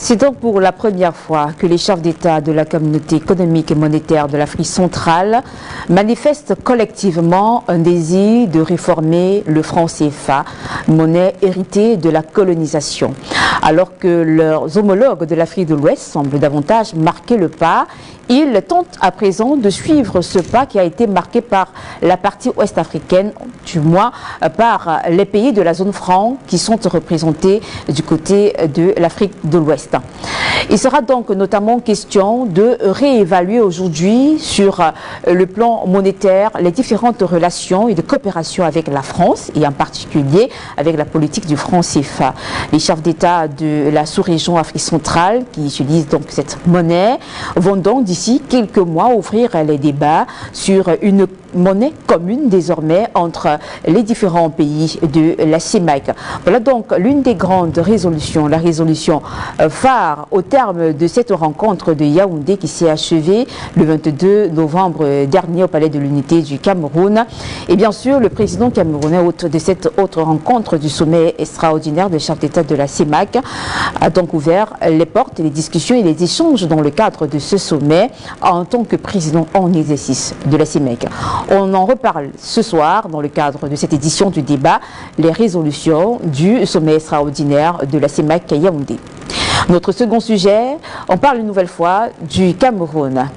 C'est donc pour la première fois que les chefs d'État de la communauté économique et monétaire de l'Afrique centrale manifestent collectivement un désir de réformer le franc CFA, monnaie héritée de la colonisation. Alors que leurs homologues de l'Afrique de l'Ouest semblent davantage marquer le pas, ils tentent à présent de suivre ce pas qui a été marqué par la partie ouest-africaine, du moins par les pays de la zone franc qui sont représentés du côté de l'Afrique de l'Ouest. Il sera donc notamment question de réévaluer aujourd'hui sur le plan monétaire les différentes relations et de coopération avec la France et en particulier avec la politique du franc CFA. Les chefs d'État de la sous-région Afrique centrale qui utilisent donc cette monnaie vont donc d'ici quelques mois ouvrir les débats sur une monnaie commune désormais entre les différents pays de la CEMAC. Voilà donc l'une des grandes résolutions, la résolution phare au terme de cette rencontre de Yaoundé qui s'est achevée le 22 novembre dernier au Palais de l'Unité du Cameroun. Et bien sûr, le président camerounais, hôte de cette autre rencontre du sommet extraordinaire des chefs d'État de la CEMAC, a donc ouvert les portes, les discussions et les échanges dans le cadre de ce sommet en tant que président en exercice de la CEMAC. On en reparle ce soir dans le cadre de cette édition du débat, les résolutions du sommet extraordinaire de la CEMAC à Yaoundé. Notre second sujet, on parle une nouvelle fois du Cameroun.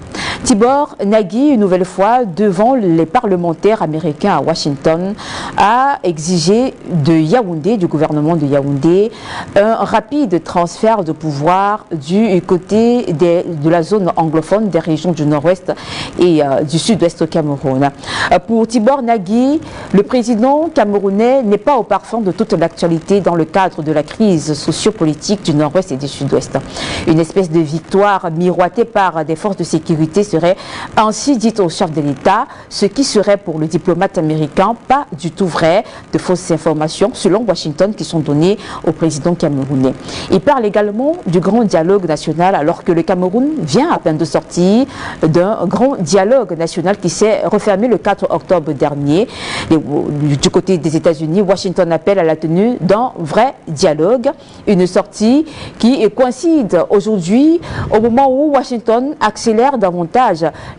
Tibor Nagy, une nouvelle fois, devant les parlementaires américains à Washington, a exigé de Yaoundé, du gouvernement de Yaoundé, un rapide transfert de pouvoir du côté de la zone anglophone des régions du nord-ouest et du sud-ouest au Cameroun. Pour Tibor Nagy, le président camerounais n'est pas au parfum de toute l'actualité dans le cadre de la crise sociopolitique du nord-ouest et du sud-ouest. Une espèce de victoire miroitée par des forces de sécurité serait ainsi dit au chef de l'État, ce qui serait pour le diplomate américain pas du tout vrai, de fausses informations selon Washington qui sont données au président camerounais. Il parle également du grand dialogue national alors que le Cameroun vient à peine de sortir d'un grand dialogue national qui s'est refermé le 4 octobre dernier. Et du côté des États-Unis, Washington appelle à la tenue d'un vrai dialogue, une sortie qui coïncide aujourd'hui au moment où Washington accélère davantage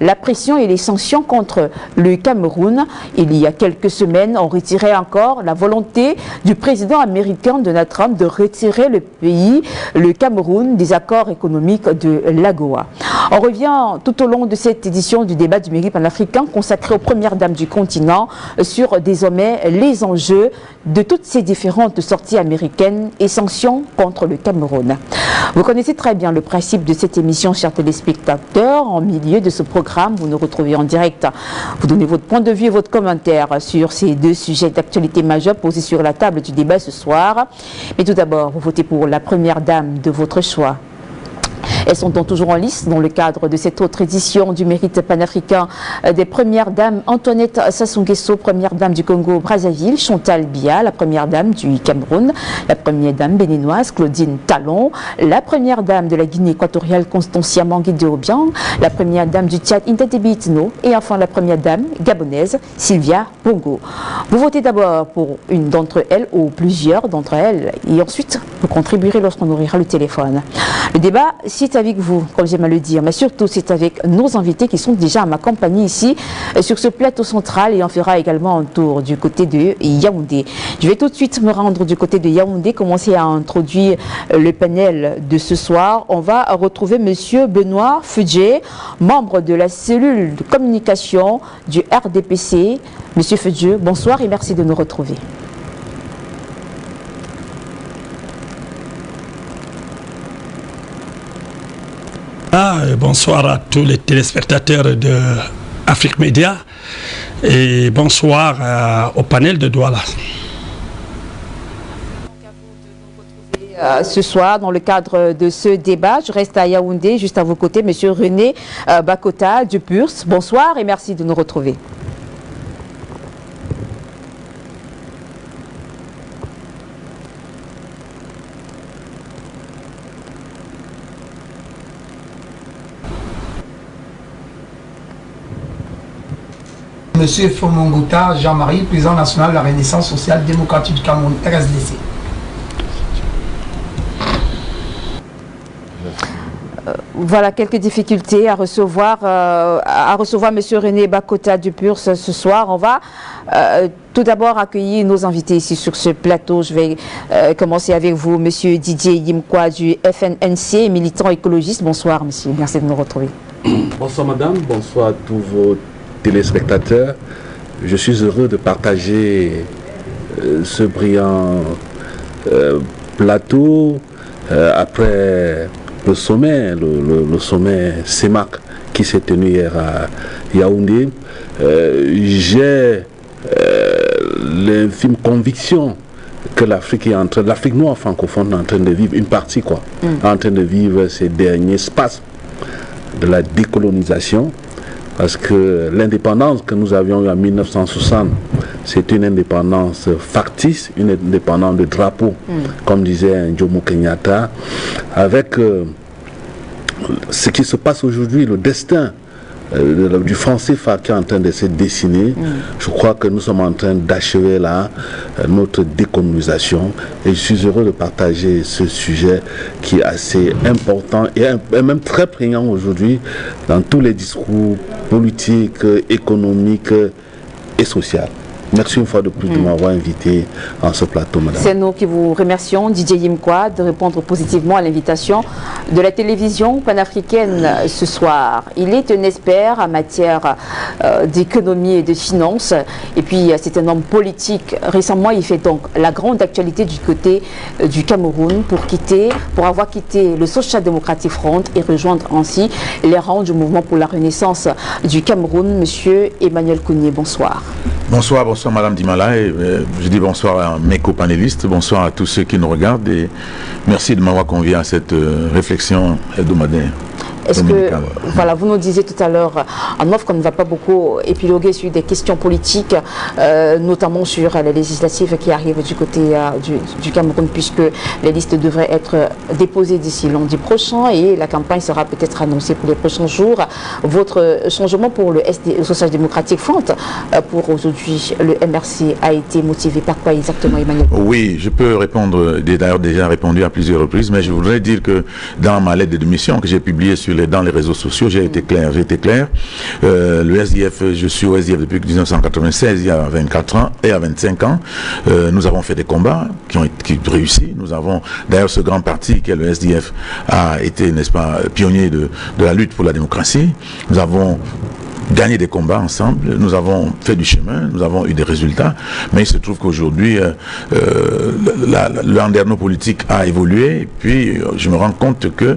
la pression et les sanctions contre le Cameroun. Il y a quelques semaines, on retirait encore la volonté du président américain Donald Trump de retirer le pays, le Cameroun, des accords économiques de l'AGOA. On revient tout au long de cette édition du débat du mérite panafricain consacré aux premières dames du continent sur désormais les enjeux de toutes ces différentes sorties américaines et sanctions contre le Cameroun. Vous connaissez très bien le principe de cette émission, chers téléspectateurs. En milieu de ce programme, vous nous retrouvez en direct. Vous donnez votre point de vue et votre commentaire sur ces deux sujets d'actualité majeure posés sur la table du débat ce soir. Mais tout d'abord, vous votez pour la première dame de votre choix. Elles sont donc toujours en lice dans le cadre de cette autre édition du mérite panafricain des premières dames. Antoinette Sassou Nguesso, première dame du Congo-Brazzaville, Chantal Biya, la première dame du Cameroun, la première dame béninoise Claudine Talon, la première dame de la Guinée équatoriale Constancia Mangué Obiang, la première dame du Tchad Intete Itno et enfin la première dame gabonaise Sylvia Bongo. Vous votez d'abord pour une d'entre elles ou plusieurs d'entre elles et ensuite vous contribuerez lorsqu'on ouvrira le téléphone. Le débat, c'est avec vous, comme j'aime à le dire, mais surtout c'est avec nos invités qui sont déjà à ma compagnie ici sur ce plateau central et on fera également un tour du côté de Yaoundé. Je vais tout de suite me rendre du côté de Yaoundé, commencer à introduire le panel de ce soir. On va retrouver monsieur Benoît Fudjé, membre de la cellule de communication du RDPC. Monsieur Fudjé, bonsoir et merci de nous retrouver. Bonsoir à tous les téléspectateurs de Afrique Média et bonsoir au panel de Douala. Ce soir, dans le cadre de ce débat, je reste à Yaoundé, juste à vos côtés, monsieur René Bakota du PURS. Bonsoir et merci de nous retrouver. Monsieur Fomongouta Jean-Marie, président national de la Renaissance sociale démocratique du Cameroun, RSDC. voilà quelques difficultés à recevoir M. René Bakota Dupur ce soir. On va tout d'abord accueillir nos invités ici sur ce plateau. Je vais commencer avec vous, M. Didier Yimkwa du FNNC, militant écologiste. Bonsoir, monsieur. Merci de nous retrouver. Bonsoir, madame. Bonsoir à tous vos téléspectateurs. Je suis heureux de partager ce brillant plateau après le sommet, le sommet CEMAC qui s'est tenu hier à Yaoundé. J'ai l'infime conviction que l'Afrique noire francophone est en train de vivre une partie en train de vivre ces derniers espaces de la décolonisation, parce que l'indépendance que nous avions eue en 1960, c'est une indépendance factice, une indépendance de drapeau, comme disait Jomo Kenyatta, avec ce qui se passe aujourd'hui, le destin du franc CFA qui est en train de se dessiner. Je crois que nous sommes en train d'achever là notre décolonisation, et je suis heureux de partager ce sujet qui est assez important et même très prégnant aujourd'hui dans tous les discours politiques, économiques et sociaux. Merci une fois de plus de m'avoir invité en ce plateau, madame. C'est nous qui vous remercions, Didier Yimkwa, de répondre positivement à l'invitation de la télévision panafricaine ce soir. Il est un expert en matière d'économie et de finances, et puis c'est un homme politique. Récemment, il fait donc la grande actualité du côté du Cameroun pour avoir quitté le Social Democratic Front et rejoindre ainsi les rangs du mouvement pour la renaissance du Cameroun. Monsieur Emmanuel Kounié, bonsoir. Bonsoir Madame Dimala, et je dis bonsoir à mes copanélistes, bonsoir à tous ceux qui nous regardent, et merci de m'avoir convié à cette réflexion hebdomadaire. Est-ce que, voilà, vous nous disiez tout à l'heure en off qu'on ne va pas beaucoup épiloguer sur des questions politiques, notamment sur les législatives qui arrivent du côté du Cameroun, puisque les listes devraient être déposées d'ici lundi prochain et la campagne sera peut-être annoncée pour les prochains jours. Votre changement pour le Social Democratic Front, pour aujourd'hui le MRC, a été motivé par quoi exactement, Emmanuel? Oui, je peux répondre, d'ailleurs déjà répondu à plusieurs reprises, mais je voudrais dire que dans ma lettre de démission que j'ai publiée dans les réseaux sociaux, j'ai été clair. Le SDF, je suis au SDF depuis 1996, il y a 24 ans et à 25 ans. Nous avons fait des combats qui ont réussi. Nous avons, d'ailleurs, ce grand parti qui est le SDF a été, n'est-ce pas, pionnier de la lutte pour la démocratie. Nous avons gagné des combats ensemble, nous avons fait du chemin, nous avons eu des résultats, mais il se trouve qu'aujourd'hui le landerneau politique a évolué, et puis je me rends compte que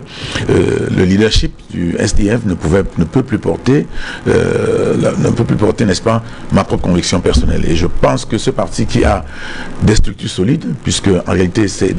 le leadership du SDF ne peut plus porter, n'est-ce pas, ma propre conviction personnelle. Et je pense que ce parti qui a des structures solides, puisque en réalité c'est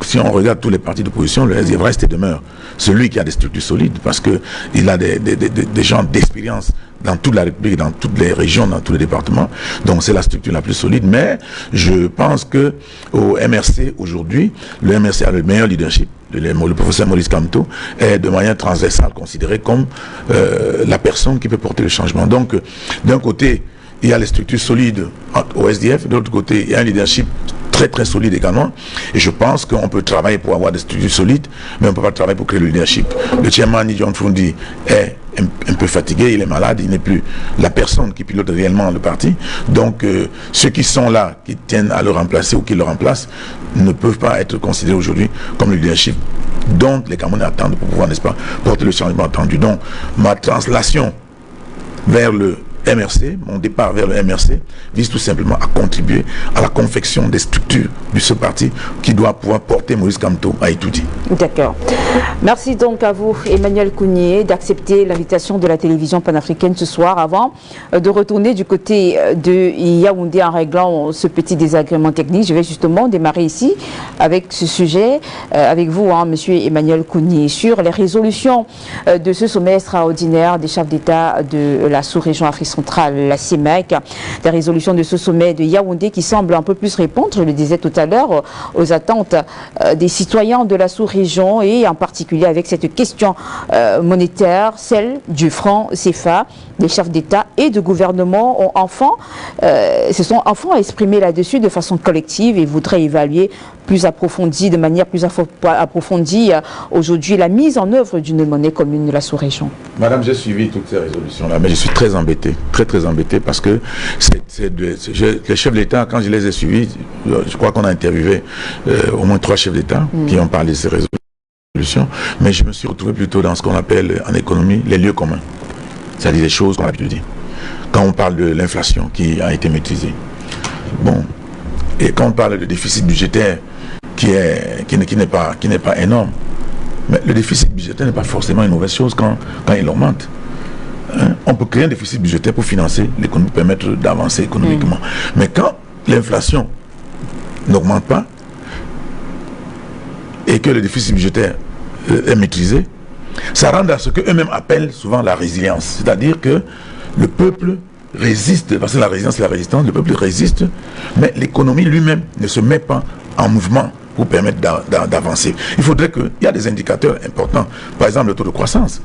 si on regarde tous les partis d'opposition, le SDF reste et demeure celui qui a des structures solides, parce que il a des gens d'expérience dans toute la République, dans toutes les régions, dans tous les départements. Donc c'est la structure la plus solide. Mais je pense que au MRC aujourd'hui, le MRC a le meilleur leadership. Le professeur Maurice Kamto est de manière transversale considéré comme la personne qui peut porter le changement. Donc d'un côté, il y a les structures solides au SDF, de l'autre côté, il y a un leadership très très solide également, et je pense qu'on peut travailler pour avoir des structures solides, mais on ne peut pas travailler pour créer le leadership. Le chairman John Fundi est un peu fatigué, il est malade, il n'est plus la personne qui pilote réellement le parti. Donc ceux qui sont là, qui tiennent à le remplacer ou qui le remplacent, ne peuvent pas être considérés aujourd'hui comme le leadership dont les Camerounais attendent pour pouvoir, n'est-ce pas, porter le changement attendu. Donc ma translation vers le MRC, mon départ vers le MRC, vise tout simplement à contribuer à la confection des structures de ce parti qui doit pouvoir porter Maurice Kamto à Itoudi. D'accord. Merci donc à vous, Emmanuel Kounié, d'accepter l'invitation de la télévision panafricaine ce soir. Avant de retourner du côté de Yaoundé en réglant ce petit désagrément technique, je vais justement démarrer ici avec ce sujet, avec vous, monsieur Emmanuel Kounié, sur les résolutions de ce sommet extraordinaire des chefs d'État de la sous-région Afrique centrale, la CEMAC. La résolution de ce sommet de Yaoundé qui semble un peu plus répondre, je le disais tout à l'heure, aux attentes des citoyens de la sous-région et en particulier avec cette question monétaire, celle du franc CFA. Les chefs d'État et de gouvernement se sont enfin exprimés là-dessus de façon collective et voudraient évaluer de manière plus approfondie aujourd'hui la mise en œuvre d'une monnaie commune de la sous-région. Madame, j'ai suivi toutes ces résolutions-là, mais je suis très embêté, très embêté, parce que les chefs d'État, quand je les ai suivis, je crois qu'on a interviewé au moins 3 chefs d'État qui ont parlé de ces résolutions, mais je me suis retrouvé plutôt dans ce qu'on appelle en économie les lieux communs, c'est-à-dire les choses qu'on a l'habitude de dire. Quand on parle de l'inflation qui a été maîtrisée, bon, et quand on parle de déficit budgétaire qui n'est pas énorme, mais le déficit budgétaire n'est pas forcément une mauvaise chose quand il augmente. On peut créer un déficit budgétaire pour financer l'économie, pour permettre d'avancer économiquement. Mais quand l'inflation n'augmente pas et que le déficit budgétaire est maîtrisé, ça rend à ce qu'eux-mêmes appellent souvent la résilience. C'est-à-dire que le peuple résiste, parce que la résilience, la résistance, le peuple résiste, mais l'économie lui-même ne se met pas en mouvement pour permettre d'avancer. Il faudrait qu'il y a des indicateurs importants, par exemple le taux de croissance.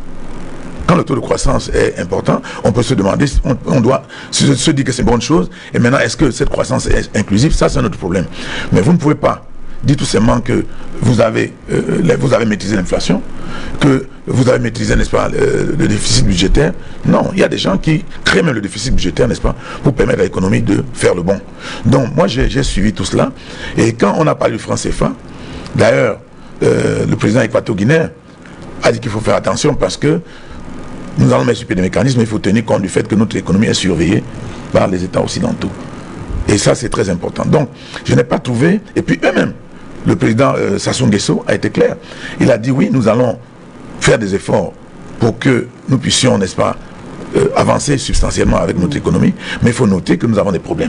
Quand le taux de croissance est important, on peut se demander, on doit se dire que c'est une bonne chose, et maintenant est-ce que cette croissance est inclusive? Ça c'est un autre problème. Mais vous ne pouvez pas dire tout simplement que vous avez maîtrisé l'inflation, que vous avez maîtrisé, n'est-ce pas, le déficit budgétaire. Non, il y a des gens qui créent même le déficit budgétaire, n'est-ce pas, pour permettre à l'économie de faire le bon. Donc moi j'ai suivi tout cela, et quand on a parlé du franc CFA, d'ailleurs le président équato-guinéen a dit qu'il faut faire attention parce que nous allons mettre sur pied des mécanismes, il faut tenir compte du fait que notre économie est surveillée par les États occidentaux. Et ça c'est très important. Donc je n'ai pas trouvé, et puis eux-mêmes, le président Sassou Nguesso a été clair. Il a dit oui, nous allons faire des efforts pour que nous puissions, n'est-ce pas, avancer substantiellement avec notre économie, mais il faut noter que nous avons des problèmes.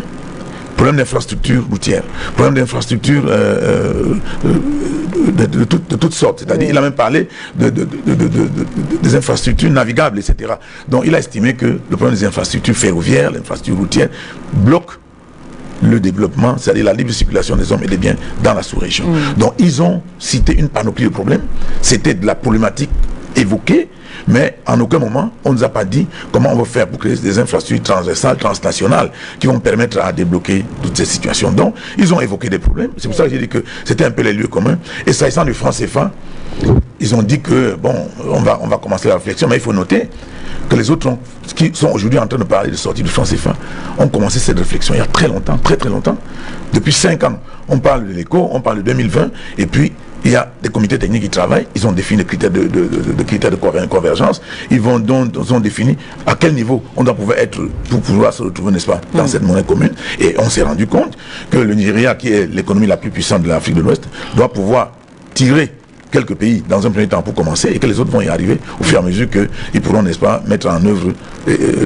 Problèmes d'infrastructures routières, problèmes d'infrastructures de toutes sortes. C'est-à-dire, il a même parlé des infrastructures navigables, etc. Donc il a estimé que le problème des infrastructures ferroviaires, l'infrastructure routière, bloque le développement, c'est-à-dire la libre circulation des hommes et des biens dans la sous-région. Donc ils ont cité une panoplie de problèmes. C'était de la problématique évoquée, mais en aucun moment on ne nous a pas dit comment on va faire pour créer des infrastructures transversales, transnationales, qui vont permettre à débloquer toutes ces situations. Donc ils ont évoqué des problèmes. C'est pour ça que j'ai dit que c'était un peu les lieux communs. Et s'agissant du franc CFA, ils ont dit que bon, on va commencer la réflexion, mais il faut noter que les autres qui sont aujourd'hui en train de parler de sortie du franc CFA ont commencé cette réflexion il y a très longtemps, très longtemps. Depuis 5 ans, on parle de l'éco, on parle de 2020, et puis il y a des comités techniques qui travaillent, ils ont défini des critères de convergence, ils ont défini à quel niveau on doit pouvoir être pour pouvoir se retrouver, n'est-ce pas, dans cette monnaie commune. Et on s'est rendu compte que le Nigeria, qui est l'économie la plus puissante de l'Afrique de l'Ouest, doit pouvoir tirer quelques pays dans un premier temps pour commencer, et que les autres vont y arriver au fur et à mesure qu'ils pourront, n'est-ce pas, mettre en œuvre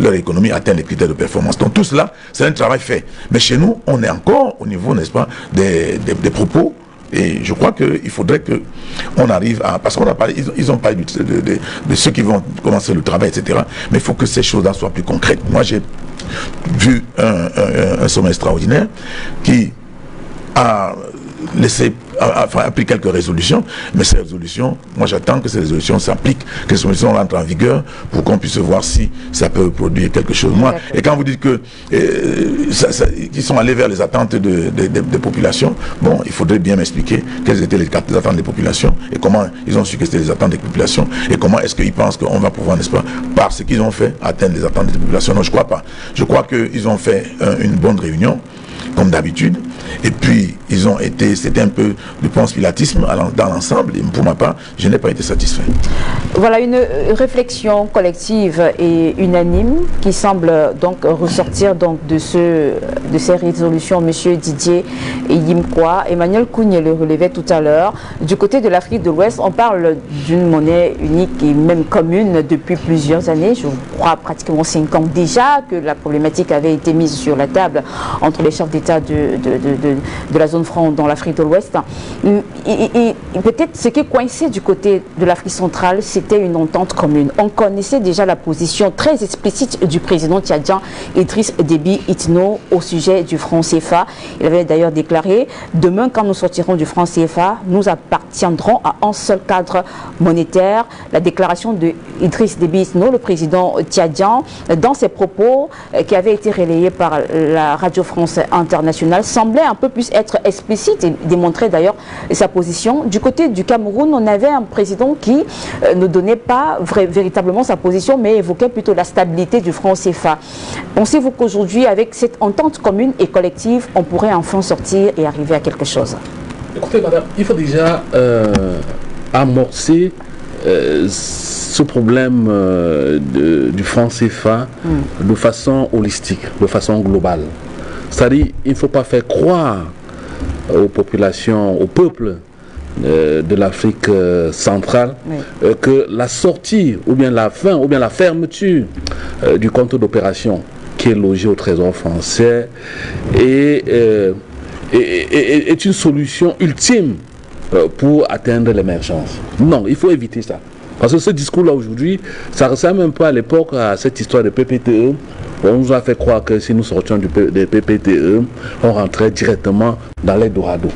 leur économie, atteindre les critères de performance. Donc tout cela, c'est un travail fait. Mais chez nous, on est encore au niveau, n'est-ce pas, des propos. Et je crois qu'il faudrait qu'on arrive à... Parce qu'on a parlé, ils ont parlé de ceux qui vont commencer le travail, etc. Mais il faut que ces choses-là soient plus concrètes. Moi, j'ai vu un sommet extraordinaire qui a pris quelques résolutions, mais ces résolutions, moi j'attends que ces résolutions s'appliquent, que ces résolutions rentrent en vigueur pour qu'on puisse voir si ça peut produire quelque chose. Moi, et quand vous dites que qu'ils sont allés vers les attentes des populations, bon, il faudrait bien m'expliquer quelles étaient les attentes des populations et comment ils ont su que c'était les attentes des populations et comment est-ce qu'ils pensent qu'on va pouvoir, n'est-ce pas, par ce qu'ils ont fait, atteindre les attentes des populations. Non, je crois pas. Je crois qu'ils ont fait une bonne réunion, comme d'habitude, et puis ils ont été, c'était un peu du ponce-pilatisme dans l'ensemble, et pour ma part, je n'ai pas été satisfait. Voilà une réflexion collective et unanime qui semble donc ressortir donc de ces résolutions. Monsieur Didier Yimkwa, Emmanuel Kougne le relevait tout à l'heure. Du côté de l'Afrique de l'Ouest, on parle d'une monnaie unique et même commune depuis plusieurs années, je crois pratiquement 5 ans déjà, que la problématique avait été mise sur la table entre les chefs d'État de la zone front dans l'Afrique de l'Ouest. Et peut-être ce qui coinçait du côté de l'Afrique centrale, c'était une entente commune. On connaissait déjà la position très explicite du président tchadien Idriss Déby Itno au sujet du franc CFA. Il avait d'ailleurs déclaré « Demain, quand nous sortirons du franc CFA, nous appartiendrons à un seul cadre monétaire ». La déclaration de Idriss Déby Itno, le président tchadien, dans ses propos qui avaient été relayés par la Radio France Internationale, semblait un peu plus être explicite et démontrer d'ailleurs sa position. Du côté du Cameroun, on avait un président qui ne donnait pas véritablement sa position, mais évoquait plutôt la stabilité du franc CFA. Pensez-vous qu'aujourd'hui, avec cette entente commune et collective, on pourrait enfin sortir et arriver à quelque chose? Écoutez, madame, il faut déjà amorcer ce problème du franc CFA de façon holistique, de façon globale. C'est-à-dire, il ne faut pas faire croire aux populations, au peuple de l'Afrique centrale que la sortie ou bien la fin ou bien la fermeture du compte d'opération qui est logé au Trésor français est une solution ultime pour atteindre l'émergence. Non, il faut éviter ça. Parce que ce discours-là aujourd'hui, ça ressemble un peu à l'époque à cette histoire de PPTE. On nous a fait croire que si nous sortions des PPTE, on rentrait directement dans l'Eldorado.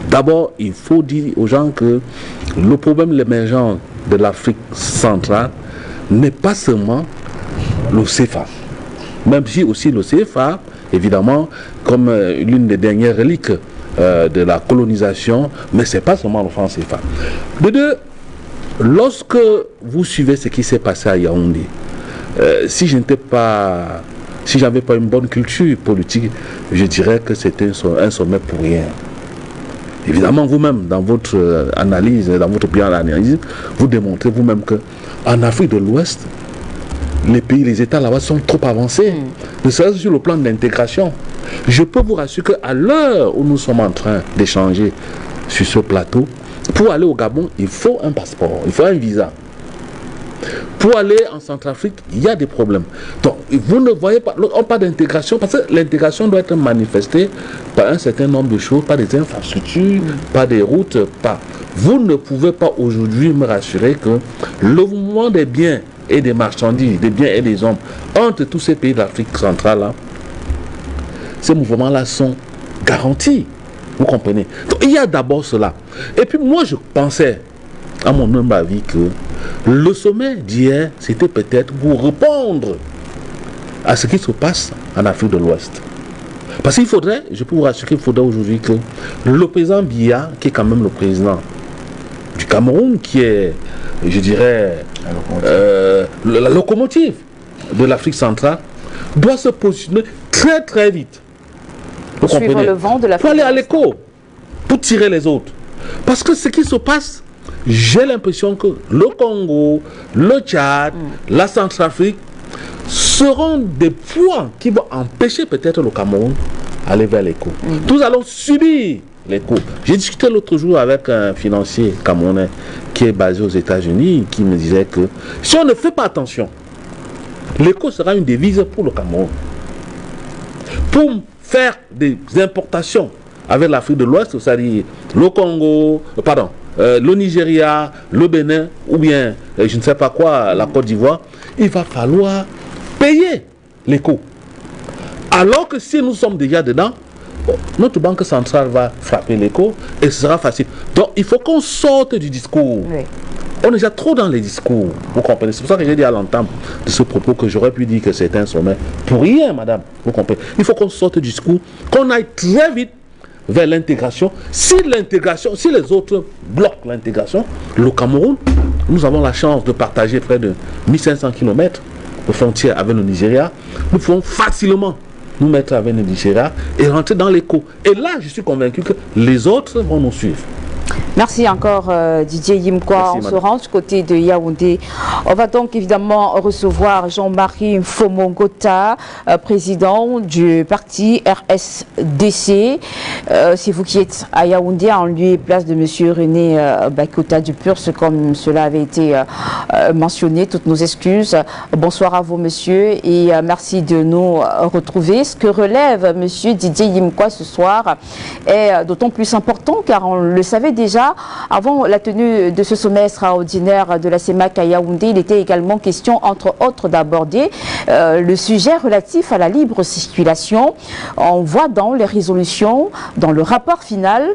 D'abord, il faut dire aux gens que le problème de l'émergence de l'Afrique centrale n'est pas seulement le CFA. Même si aussi le CFA, évidemment, comme l'une des dernières reliques de la colonisation, mais ce n'est pas seulement le franc CFA. De deux, lorsque vous suivez ce qui s'est passé à Yaoundé, si j'avais pas une bonne culture politique, je dirais que c'était un sommet pour rien. Évidemment, vous-même, dans votre analyse, dans votre bilan d'analyse, vous démontrez vous-même qu'en Afrique de l'Ouest, les pays, les États là-bas sont trop avancés, ne serait-ce sur le plan de l'intégration. Je peux vous rassurer qu'à l'heure où nous sommes en train d'échanger sur ce plateau, pour aller au Gabon, il faut un passeport, il faut un visa. Pour aller en Centrafrique, il y a des problèmes. Donc, vous ne voyez pas, on parle d'intégration, parce que l'intégration doit être manifestée par un certain nombre de choses, par des infrastructures, par des routes, Vous ne pouvez pas aujourd'hui me rassurer que le mouvement des biens et des marchandises, des biens et des hommes, entre tous ces pays d'Afrique centrale, ces mouvements-là sont garantis. Vous comprenez? Donc, il y a d'abord cela. Et puis moi, je pensais, à mon humble avis, que le sommet d'hier, c'était peut-être pour répondre à ce qui se passe en Afrique de l'Ouest. Parce qu'il faudrait, je peux vous rassurer, il faudrait aujourd'hui que le président Biya, qui est quand même le président du Cameroun, qui est, je dirais, la locomotive de l'Afrique centrale, doit se positionner très très vite. Vous comprenez? Le vent de la pour aller à l'écho, pour tirer les autres. Parce que ce qui se passe, j'ai l'impression que le Congo, le Tchad, la Centrafrique seront des points qui vont empêcher peut-être le Cameroun d'aller vers l'écho. Nous allons subir l'écho. J'ai discuté l'autre jour avec un financier camerounais qui est basé aux États-Unis, qui me disait que si on ne fait pas attention, l'écho sera une devise pour le Cameroun. Pour faire des importations avec l'Afrique de l'Ouest, c'est-à-dire le Congo, le Nigeria, le Bénin, ou bien, je ne sais pas quoi, la Côte d'Ivoire, il va falloir payer l'écho. Alors que si nous sommes déjà dedans, notre banque centrale va frapper l'écho et ce sera facile. Donc il faut qu'on sorte du discours. Oui. On est déjà trop dans les discours, vous comprenez? C'est pour ça que j'ai dit à l'entame de ce propos que j'aurais pu dire que c'est un sommet. Pour rien, madame, vous comprenez? Il faut qu'on sorte du discours, qu'on aille très vite vers l'intégration. Si les autres bloquent l'intégration, le Cameroun, nous avons la chance de partager près de 1500 km de frontière avec le Nigeria. Nous pouvons facilement nous mettre avec le Nigeria et rentrer dans l'écho. Et là, je suis convaincu que les autres vont nous suivre. Merci encore Didier Yimkwa. On se rend du côté de Yaoundé On va donc évidemment recevoir Jean-Marie Mfomongota, président du parti RSDC. C'est vous qui êtes à Yaoundé en lieu et place de M. René Bakota du PURS, comme cela avait été mentionné. Toutes nos excuses. Bonsoir à vous, monsieur, et merci de nous retrouver. Ce que relève M. Didier Yimkwa ce soir est d'autant plus important car on le savait déjà avant la tenue de ce sommet extraordinaire de la CEMAC à Yaoundé. Il était également question, entre autres, d'aborder le sujet relatif à la libre circulation. On voit dans les résolutions, dans le rapport final,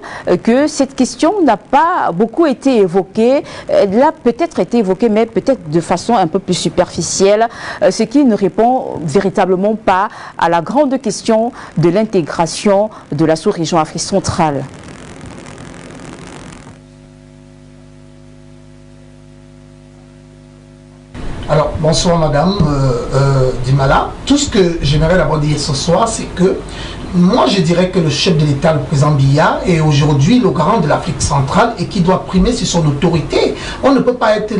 que cette question n'a pas beaucoup été évoquée. Elle a peut-être été évoquée, mais peut-être de façon un peu plus superficielle, ce qui ne répond véritablement pas à la grande question de l'intégration de la sous-région Afrique centrale. Alors, bonsoir madame Dimala. Tout ce que j'aimerais d'abord dire ce soir, c'est que moi je dirais que le chef de l'État, le président Biya, est aujourd'hui le garant de l'Afrique centrale et qui doit primer sur son autorité. On ne peut pas être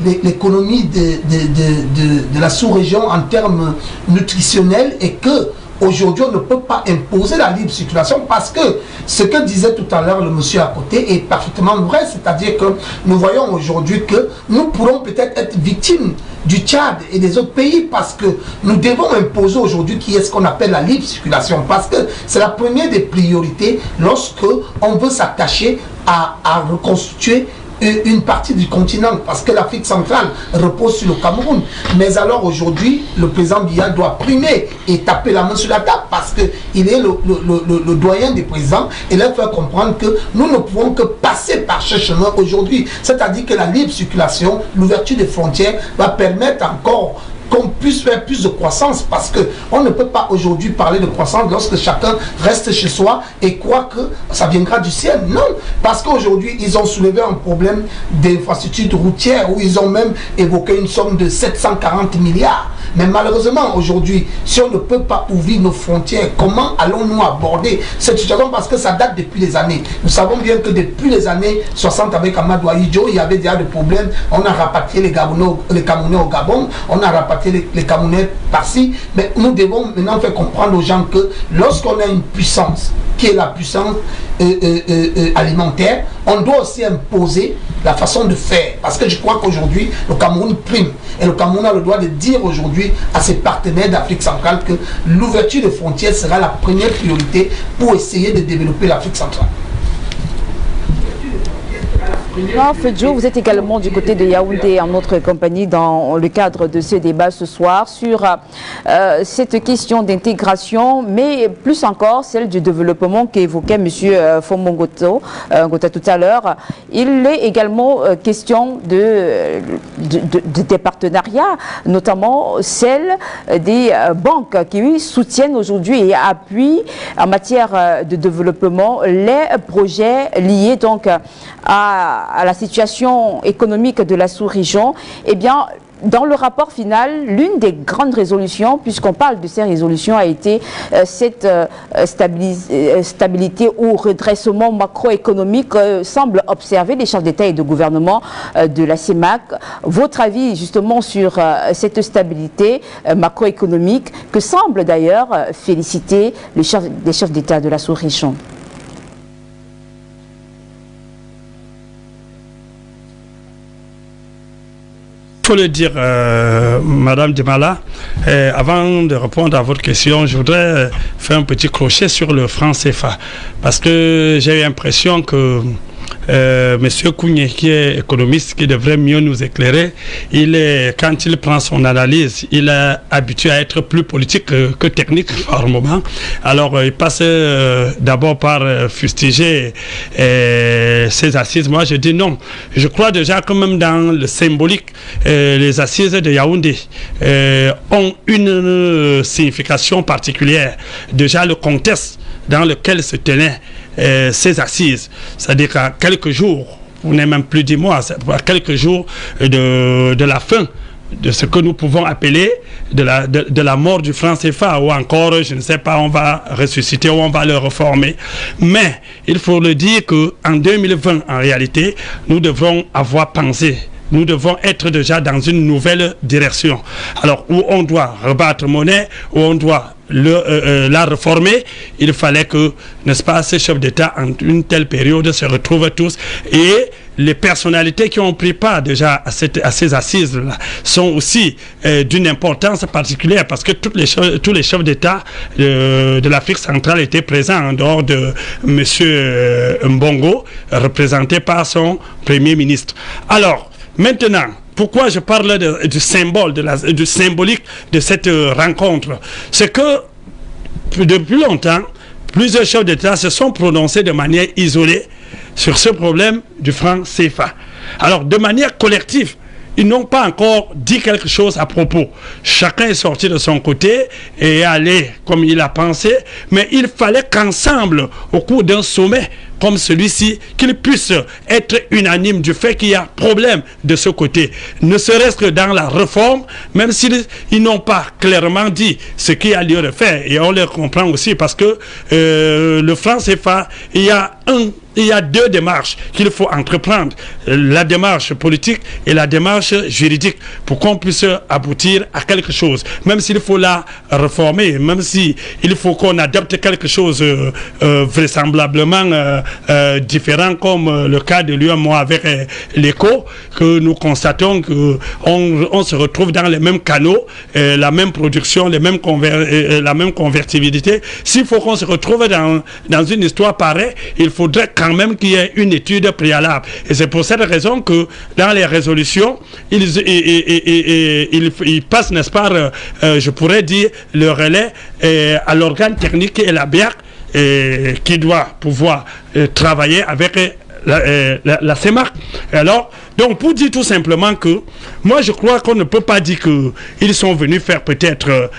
l'économie de la sous-région en termes nutritionnels et que aujourd'hui, on ne peut pas imposer la libre circulation parce que ce que disait tout à l'heure le monsieur à côté est parfaitement vrai. C'est-à-dire que nous voyons aujourd'hui que nous pourrons peut-être être victimes du Tchad et des autres pays parce que nous devons imposer aujourd'hui qui est ce qu'on appelle la libre circulation parce que c'est la première des priorités lorsque on veut s'attacher à reconstituer une partie du continent parce que l'Afrique centrale repose sur le Cameroun. Mais alors aujourd'hui, le président Biya doit primer et taper la main sur la table parce qu'il est le doyen des présidents et leur faire comprendre que nous ne pouvons que passer par ce chemin aujourd'hui. C'est-à-dire que la libre circulation, l'ouverture des frontières va permettre encore qu'on puisse faire plus de croissance parce qu'on ne peut pas aujourd'hui parler de croissance lorsque chacun reste chez soi et croit que ça viendra du ciel. Non, parce qu'aujourd'hui, ils ont soulevé un problème d'infrastructure routière où ils ont même évoqué une somme de 740 milliards. Mais malheureusement, aujourd'hui, si on ne peut pas ouvrir nos frontières, comment allons-nous aborder cette situation? Parce que ça date depuis les années. Nous savons bien que depuis les années 60 avec Amadou Ahidjo, il y avait déjà des problèmes. On a rapatrié les Camerounais au Gabon, on a rapatrié les Camerounais par-ci. Mais nous devons maintenant faire comprendre aux gens que lorsqu'on a une puissance, qui est la puissance alimentaire, on doit aussi imposer la façon de faire. Parce que je crois qu'aujourd'hui, le Cameroun prime. Et le Cameroun a le droit de dire aujourd'hui à ses partenaires d'Afrique centrale que l'ouverture des frontières sera la première priorité pour essayer de développer l'Afrique centrale. Fedjo, vous êtes également du côté de Yaoundé en notre compagnie dans le cadre de ce débat ce soir sur cette question d'intégration, mais plus encore celle du développement qu'évoquait M. Mfomongota tout à l'heure. Il est également question des partenariats, notamment celle des banques qui soutiennent aujourd'hui et appuient en matière de développement les projets liés donc à la situation économique de la sous-région. Eh bien, dans le rapport final, l'une des grandes résolutions, puisqu'on parle de ces résolutions, a été cette stabilité ou redressement macroéconomique semble observer les chefs d'État et de gouvernement de la CEMAC. Votre avis justement sur cette stabilité macroéconomique que semble d'ailleurs féliciter les chefs d'État de la sous-région? Il faut le dire, Madame Dimala, avant de répondre à votre question, je voudrais faire un petit crochet sur le franc CFA. Parce que j'ai l'impression que Monsieur Kougné, qui est économiste, qui devrait mieux nous éclairer, quand il prend son analyse, il est habitué à être plus politique que technique par moment. Alors, il passe d'abord par fustiger ces assises. Moi, je dis non. Je crois déjà que même dans le symbolique, les assises de Yaoundé ont une signification particulière. Déjà, le contexte dans lequel se tenait ces assises, c'est-à-dire qu'à quelques jours, on n'est même plus 10 mois, à quelques jours de la fin de ce que nous pouvons appeler de la mort du franc CFA, ou encore, je ne sais pas, on va ressusciter ou on va le reformer. Mais il faut le dire qu'en 2020, en réalité, nous devrons avoir pensé nous devons être déjà dans une nouvelle direction. Alors, où on doit rebattre monnaie, où on doit la réformer, il fallait que, n'est-ce pas, ces chefs d'État en une telle période se retrouvent tous, et les personnalités qui ont pris part déjà à ces assises-là sont aussi d'une importance particulière, parce que tous les chefs d'État de l'Afrique centrale étaient présents en dehors de M. Mbongo, représenté par son Premier ministre. Alors, maintenant, pourquoi je parle du symbole, du symbolique de cette rencontre? C'est que depuis longtemps, plusieurs chefs d'État se sont prononcés de manière isolée sur ce problème du franc CFA. Alors, de manière collective, ils n'ont pas encore dit quelque chose à propos. Chacun est sorti de son côté et est allé comme il a pensé, mais il fallait qu'ensemble, au cours d'un sommet comme celui-ci, qu'ils puissent être unanimes du fait qu'il y a problème de ce côté. Ne serait-ce que dans la réforme, même s'ils n'ont pas clairement dit ce qu'il y a lieu de faire. Et on le comprend aussi parce que le franc CFA, il y a deux démarches qu'il faut entreprendre. La démarche politique et la démarche juridique pour qu'on puisse aboutir à quelque chose. Même s'il faut la réformer, même s'il faut qu'on adopte quelque chose vraisemblablement différent comme le cas de l'UEMOA avec l'ECO, que nous constatons qu'on se retrouve dans les mêmes canaux, la même production, la même convertibilité. S'il faut qu'on se retrouve dans une histoire pareille, il faudrait quand même qu'il y ait une étude préalable. Et c'est pour cette raison que dans les résolutions, ils passent, n'est-ce pas, je pourrais dire, le relais à l'organe technique et la BIAC, qui doit pouvoir travailler avec la CEMAC. Alors, donc pour dire tout simplement que moi je crois qu'on ne peut pas dire qu'ils sont venus faire peut-être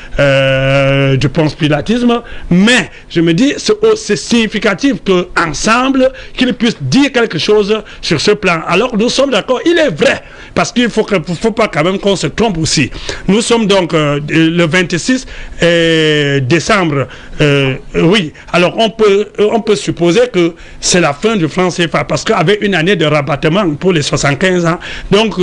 du conspiratisme, mais je me dis c'est significatif qu'ensemble qu'ils puissent dire quelque chose sur ce plan. Alors nous sommes d'accord, il est vrai, parce qu'il faut pas quand même qu'on se trompe aussi. Nous sommes donc le 26 décembre, oui, alors on peut supposer que c'est la fin du franc CFA, parce qu'avec une année de rabattement pour les 75 ans, donc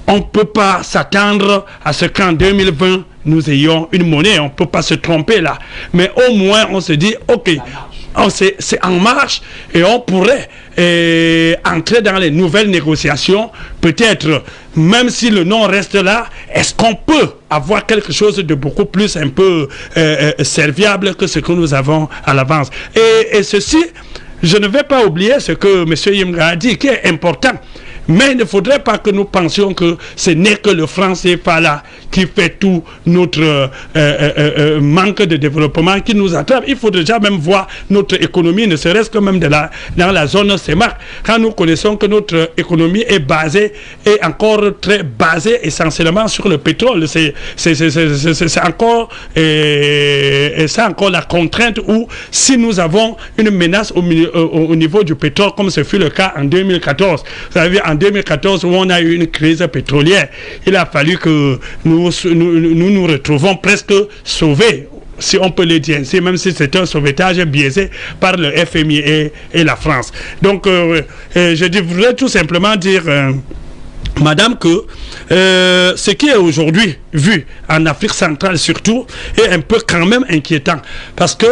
on ne peut pas s'attendre à ce qu'en 2020 nous ayons une monnaie, on ne peut pas se tromper là, mais au moins on se dit ok, c'est en marche et on pourrait entrer dans les nouvelles négociations, peut-être même si le nom reste là, est-ce qu'on peut avoir quelque chose de beaucoup plus un peu serviable que ce que nous avons à l'avance. Et ceci, je ne vais pas oublier ce que M. Yimga a dit, qui est important. Mais il ne faudrait pas que nous pensions que ce n'est que le franc CFA là qui fait tout notre manque de développement qui nous attrape. Il faut déjà même voir notre économie, ne serait-ce que même dans la zone CEMAC, quand nous connaissons que notre économie est basée, est encore très basée essentiellement sur le pétrole. C'est encore la contrainte où si nous avons une menace au niveau du pétrole, comme ce fut le cas en 2014, vous savez, en 2014 où on a eu une crise pétrolière, il a fallu que nous retrouvons presque sauvés, si on peut le dire ainsi, même si c'est un sauvetage biaisé par le FMI et la France. Donc je voudrais tout simplement dire Madame, que ce qui est aujourd'hui vu en Afrique centrale surtout est un peu quand même inquiétant, parce que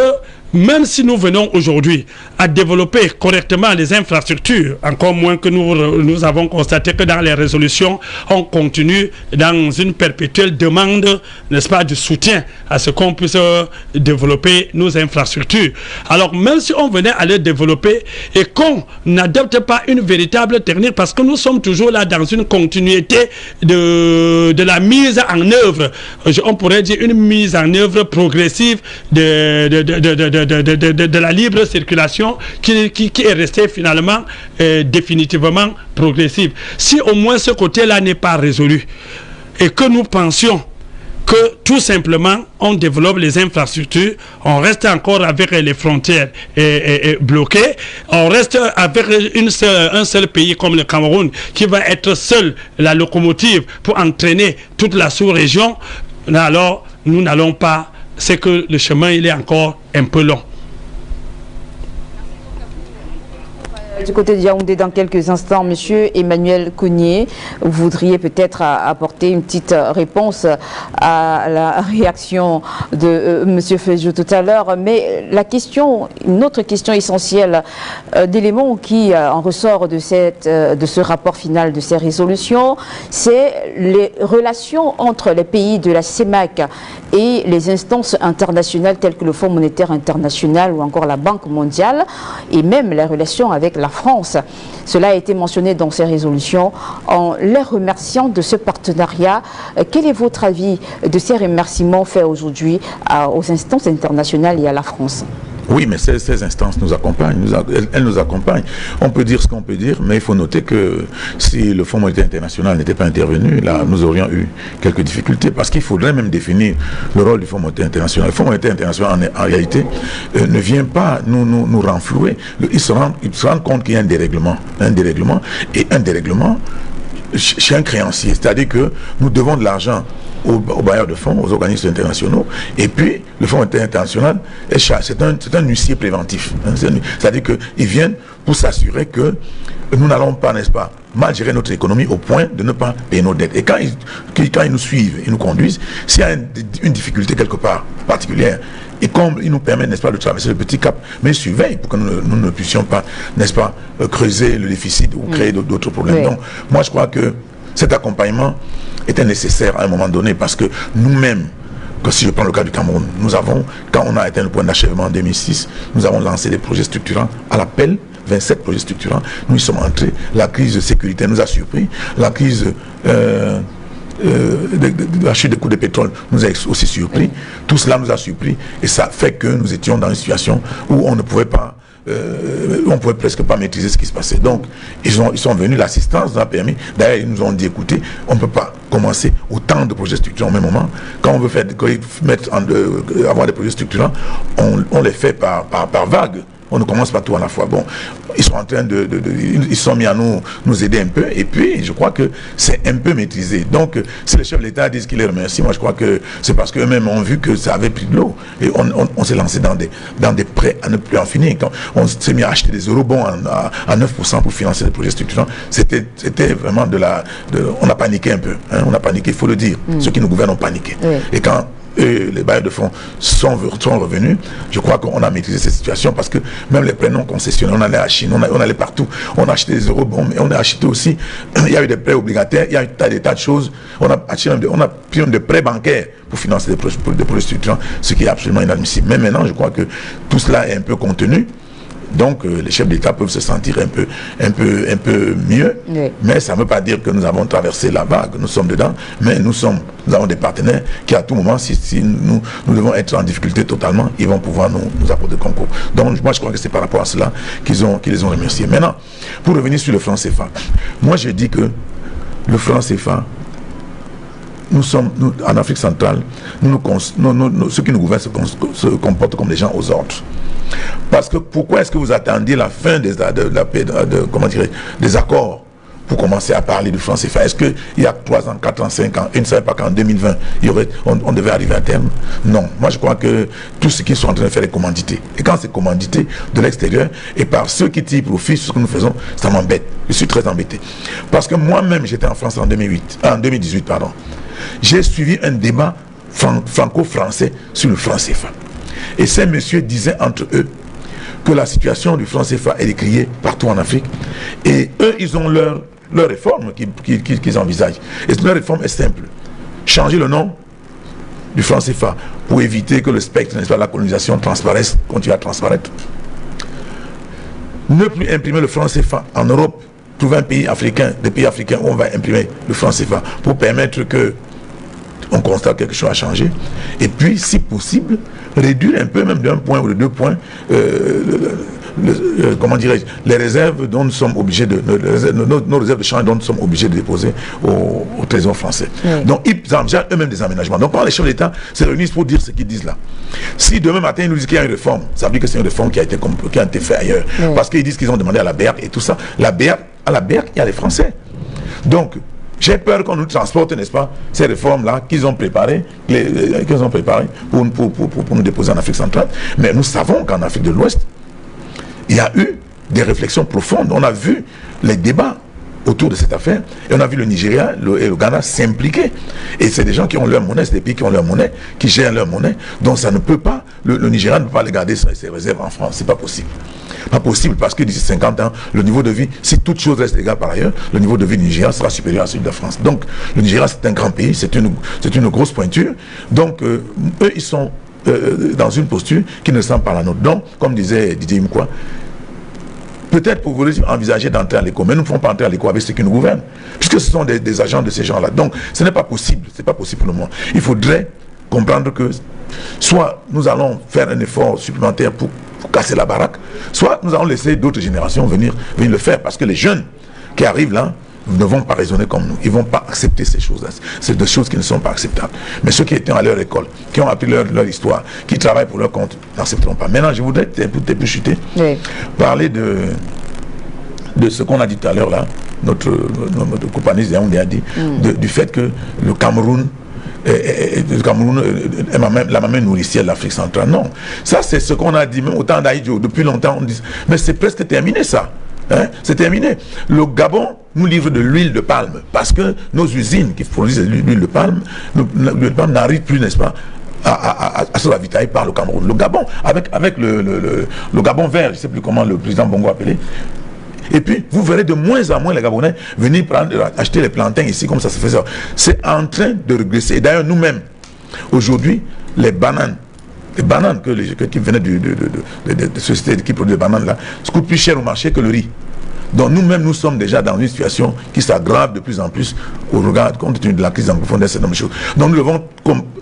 même si nous venons aujourd'hui à développer correctement les infrastructures, encore moins que nous avons constaté que dans les résolutions, on continue dans une perpétuelle demande, n'est-ce pas, de soutien à ce qu'on puisse développer nos infrastructures. Alors même si on venait à les développer et qu'on n'adopte pas une véritable technique, parce que nous sommes toujours là dans une continuité de la mise en œuvre, on pourrait dire une mise en œuvre progressive de la libre circulation qui est restée finalement définitivement progressive. Si au moins ce côté-là n'est pas résolu et que nous pensions que tout simplement on développe les infrastructures, on reste encore avec les frontières bloquées, on reste avec un seul pays comme le Cameroun qui va être seul la locomotive pour entraîner toute la sous-région, alors nous n'allons pas, c'est que le chemin il est encore un peu long. Du côté de Yaoundé, dans quelques instants, Monsieur Emmanuel Cognier, vous voudriez peut-être apporter une petite réponse à la réaction de Monsieur Fejo tout à l'heure. Mais la question, une autre question essentielle d'éléments qui en ressort de ce rapport final de ces résolutions, c'est les relations entre les pays de la CEMAC et les instances internationales telles que le Fonds monétaire international ou encore la Banque mondiale, et même les relations avec la France. Cela a été mentionné dans ces résolutions. En les remerciant de ce partenariat, quel est votre avis de ces remerciements faits aujourd'hui aux instances internationales et à la France? Oui, mais ces instances nous accompagnent, elles nous accompagnent. On peut dire ce qu'on peut dire, mais il faut noter que si le Fonds monétaire international n'était pas intervenu, là, nous aurions eu quelques difficultés, parce qu'il faudrait même définir le rôle du Fonds monétaire international. Le Fonds monétaire international, en réalité, ne vient pas nous renflouer. Ils se rendent compte qu'il y a un dérèglement, et un dérèglement chez un créancier, c'est-à-dire que nous devons de l'argent aux bailleurs de fonds, aux organismes internationaux, et puis le Fonds monétaire international c'est un huissier préventif. C'est-à-dire qu'ils viennent pour s'assurer que nous n'allons pas, n'est-ce pas, mal gérer notre économie au point de ne pas payer nos dettes. Et quand ils nous suivent, ils nous conduisent, s'il y a une difficulté quelque part particulière, et comme ils nous permettent, n'est-ce pas, de traverser le petit cap, mais ils surveillent pour que nous ne puissions pas, n'est-ce pas, creuser le déficit ou créer d'autres problèmes. Oui. Donc, moi je crois que cet accompagnement était nécessaire à un moment donné, parce que nous-mêmes, si je prends le cas du Cameroun, nous avons, quand on a atteint le point d'achèvement en 2006, nous avons lancé des projets structurants à l'appel, 27 projets structurants, nous y sommes entrés, la crise sécuritaire nous a surpris, la crise de la chute des coûts de pétrole nous a aussi surpris, tout cela nous a surpris, et ça fait que nous étions dans une situation où on ne pouvait pas, on pouvait presque pas maîtriser ce qui se passait. Donc, ils sont venus, l'assistance nous a permis, d'ailleurs ils nous ont dit, écoutez, on ne peut pas commencer autant de projets structurants au même moment. Quand on veut avoir des projets structurants, on les fait par vague. On ne commence pas tout à la fois. Bon, ils sont en train ils sont mis à nous aider un peu, et puis je crois que c'est un peu maîtrisé. Donc, si les chefs de l'État disent qu'ils les remercient, moi je crois que c'est parce qu'eux-mêmes ont vu que ça avait pris de l'eau, et on s'est lancé dans des prêts à ne plus en finir. Quand on s'est mis à acheter des eurobonds à 9% pour financer des projets structurants, c'était vraiment on a paniqué un peu, hein, on a paniqué, il faut le dire. Ceux qui nous gouvernent ont paniqué. Oui. Et quand les bailleurs de fonds sont revenus, je crois qu'on a maîtrisé cette situation, parce que même les prêts non concessionnels, on allait à Chine, on allait partout, on a acheté des eurobonds, mais on a acheté aussi, il y a eu des prêts obligataires, il y a eu des tas de choses, on a pris des prêts bancaires pour financer des projets structurants, ce qui est absolument inadmissible. Mais maintenant, je crois que tout cela est un peu contenu. Donc les chefs d'État peuvent se sentir un peu mieux, oui. Mais ça ne veut pas dire que nous avons traversé la vague, nous sommes dedans, mais nous avons des partenaires qui à tout moment, si nous devons être en difficulté totalement, ils vont pouvoir nous apporter concours. Donc moi je crois que c'est par rapport à cela qu'ils les ont remerciés. Maintenant, pour revenir sur le franc CFA, moi je dis que le franc CFA, nous, en Afrique centrale, ceux qui nous gouvernent se comportent comme des gens aux ordres. Parce que pourquoi est-ce que vous attendiez la fin des accords pour commencer à parler du franc CFA? Est-ce qu'il y a 3 ans, 4 ans, 5 ans, et ne savait pas qu'en 2020, on devait arriver à terme? Non. Moi, je crois que tout ce qu'ils sont en train de faire est commandité. Et quand c'est commandité de l'extérieur, et par ceux qui tirent profit sur ce que nous faisons, ça m'embête. Je suis très embêté. Parce que moi-même, j'étais en France en 2018, pardon. J'ai suivi un débat franco-français sur le franc CFA. Et ces messieurs disaient entre eux que la situation du franc CFA est décriée partout en Afrique. Et eux, ils ont leur réforme qu'ils envisagent. Et leur réforme est simple. Changer le nom du franc CFA pour éviter que le spectre, n'est-ce pas, de la colonisation continue à transparaître. Ne plus imprimer le franc CFA en Europe. Trouver des pays africains où on va imprimer le franc CFA pour permettre que on constate quelque chose à changer, et puis si possible réduire un peu, même d'1 point ou de 2 points, comment dirais-je, les réserves dont nous sommes obligés nos réserves de change dont nous sommes obligés de déposer au Trésor français. Oui. Donc ils envisagent eux-mêmes des aménagements. Donc quand les chefs d'État se réunissent pour dire ce qu'ils disent là, si demain matin ils nous disent qu'il y a une réforme, ça veut dire que c'est une réforme qui a été faite ailleurs. Oui. Parce qu'ils disent qu'ils ont demandé à la BERC et tout ça. À la BERC, il y a les Français. Donc j'ai peur qu'on nous transporte, n'est-ce pas, ces réformes-là qu'ils ont préparées, pour nous déposer en Afrique centrale. Mais nous savons qu'en Afrique de l'Ouest, il y a eu des réflexions profondes. On a vu les débats autour de cette affaire, et on a vu le Nigeria et le Ghana s'impliquer. Et c'est des gens qui ont leur monnaie, c'est des pays qui ont leur monnaie, qui gèrent leur monnaie, donc ça ne peut pas, le Nigeria ne peut pas les garder ses réserves en France, c'est pas possible. Pas possible, parce que d'ici 50 ans, le niveau de vie, si toute chose reste égale par ailleurs, le niveau de vie du Nigeria sera supérieur à celui de la France. Donc le Nigeria, c'est un grand pays, c'est une grosse pointure. Donc eux, ils sont dans une posture qui ne ressemble pas à la nôtre. Donc, comme disait Didier Imkwa, peut-être pour vous envisager d'entrer à l'éco, mais nous ne pouvons pas entrer à l'éco avec ceux qui nous gouvernent, puisque ce sont des agents de ces gens-là. Donc, ce n'est pas possible, c'est pas possible pour le moment. Il faudrait comprendre que soit nous allons faire un effort supplémentaire pour casser la baraque, soit nous allons laisser d'autres générations venir le faire, parce que les jeunes qui arrivent là ne vont pas raisonner comme nous, ils ne vont pas accepter ces choses-là. C'est des choses qui ne sont pas acceptables. Mais ceux qui étaient à leur école, qui ont appris leur histoire, qui travaillent pour leur compte, n'accepteront pas. Maintenant, je voudrais parler de ce qu'on a dit tout à l'heure là, notre compagnie a dit, du fait que le Cameroun est la maman nourricière de l'Afrique centrale. Non, ça c'est ce qu'on a dit, même au temps d'Aïdjo, depuis longtemps, on dit, mais c'est presque terminé ça. Hein? C'est terminé. Le Gabon nous livre de l'huile de palme parce que nos usines qui produisent l'huile de palme, n'arrivent plus, n'est-ce pas, à se ravitailler par le Cameroun. Le Gabon, avec le Gabon vert, je ne sais plus comment le président Bongo appelé. Et puis, vous verrez de moins en moins les Gabonais venir acheter les plantains ici, comme ça se faisait. C'est en train de régresser. Et d'ailleurs, nous-mêmes, aujourd'hui, les bananes qui venaient de sociétés qui produisent des bananes là, ça coûte plus cher au marché que le riz. Donc nous-mêmes, nous sommes déjà dans une situation qui s'aggrave de plus en plus au regard, compte tenu de la crise anglophone, de certaines choses. Donc nous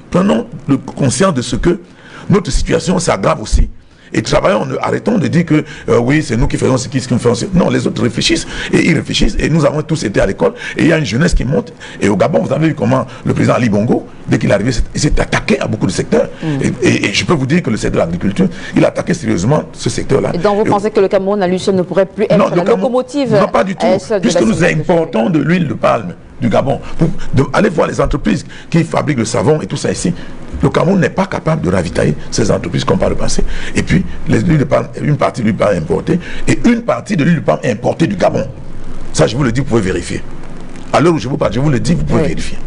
prenons conscience de ce que notre situation s'aggrave aussi. Et travaillons, arrêtons de dire que oui, c'est nous qui faisons ce qui nous faisons. Non, les autres réfléchissent et ils réfléchissent. Et nous avons tous été à l'école. Et il y a une jeunesse qui monte. Et au Gabon, vous avez vu comment le président Ali Bongo, dès qu'il est arrivé, il s'est attaqué à beaucoup de secteurs. Et je peux vous dire que le secteur de l'agriculture, il a attaqué sérieusement ce secteur-là. Et donc vous pensez que le Cameroun à lui seul ne pourrait plus être la locomotive? Non, pas du tout. Puisque nous importons de l'huile de palme du Gabon. Allez voir les entreprises qui fabriquent le savon et tout ça ici. Le Cameroun n'est pas capable de ravitailler ces entreprises comme par le passé. Et puis, l'huile de palme, une partie de l'huile de palme importée et une partie de l'huile de palme importée du Gabon. Ça, je vous le dis, vous pouvez vérifier. À l'heure où je vous parle, je vous le dis, vous pouvez vérifier.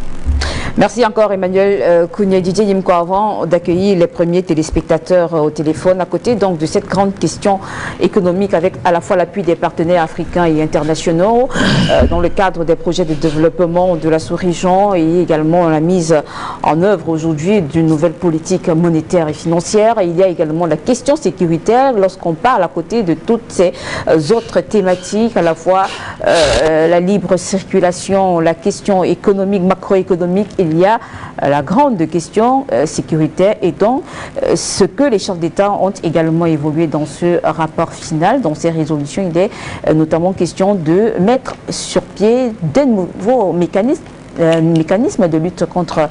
Merci encore Emmanuel Kounié. Didier Imkwa, avant d'accueillir les premiers téléspectateurs au téléphone, à côté donc de cette grande question économique avec à la fois l'appui des partenaires africains et internationaux dans le cadre des projets de développement de la sous-région et également la mise en œuvre aujourd'hui d'une nouvelle politique monétaire et financière. Et il y a également la question sécuritaire lorsqu'on parle à côté de toutes ces autres thématiques, à la fois la libre circulation, la question économique, macroéconomique. Il y a la grande question sécuritaire et donc ce que les chefs d'État ont également évolué dans ce rapport final, dans ces résolutions. Il est notamment question de mettre sur pied de nouveaux mécanismes de lutte contre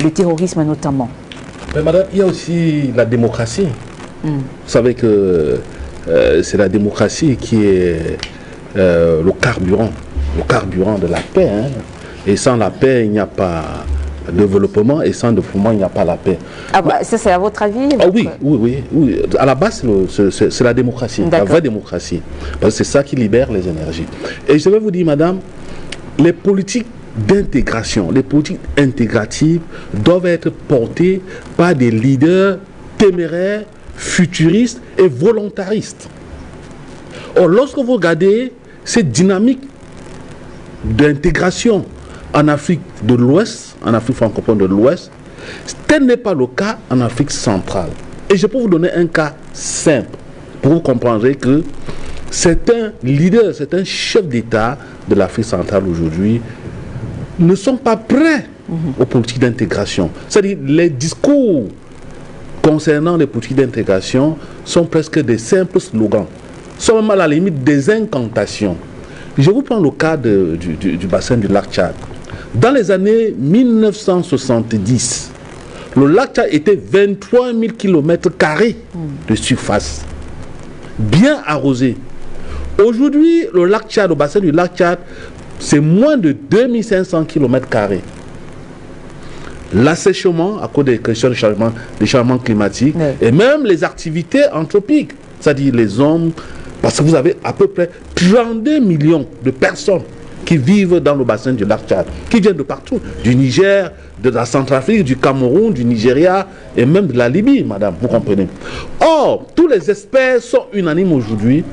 le terrorisme notamment. Mais madame, il y a aussi la démocratie. Vous savez que c'est la démocratie qui est le carburant de la paix. Hein. Et sans la paix, il n'y a pas de développement, et sans développement, il n'y a pas la paix. Ah bah, ça, c'est à votre avis? Oui. À la base, c'est la démocratie, la vraie démocratie. Parce que c'est ça qui libère les énergies. Et je vais vous dire, madame, les politiques d'intégration, les politiques intégratives doivent être portées par des leaders téméraires, futuristes et volontaristes. Or, lorsque vous regardez cette dynamique d'intégration en Afrique de l'Ouest, en Afrique francophone de l'Ouest, tel n'est pas le cas en Afrique centrale. Et je peux vous donner un cas simple pour vous comprendre que certains leaders, certains chefs d'État de l'Afrique centrale aujourd'hui ne sont pas prêts aux politiques d'intégration. C'est-à-dire les discours concernant les politiques d'intégration sont presque des simples slogans, sont même à la limite des incantations. Je vous prends le cas du bassin du lac Tchad. Dans les années 1970, le lac Tchad était 23 000 km² de surface, bien arrosé. Aujourd'hui, le lac Tchad, le bassin du lac Tchad, c'est moins de 2500 km². L'assèchement, à cause des questions de changement climatique, et même les activités anthropiques, c'est-à-dire les hommes Parce que vous avez à peu près 32 millions de personnes qui vivent dans le bassin du lac Tchad, qui viennent de partout, du Niger, de la Centrafrique, du Cameroun, du Nigeria et même de la Libye, madame, vous comprenez. Or, tous les experts sont unanimes aujourd'hui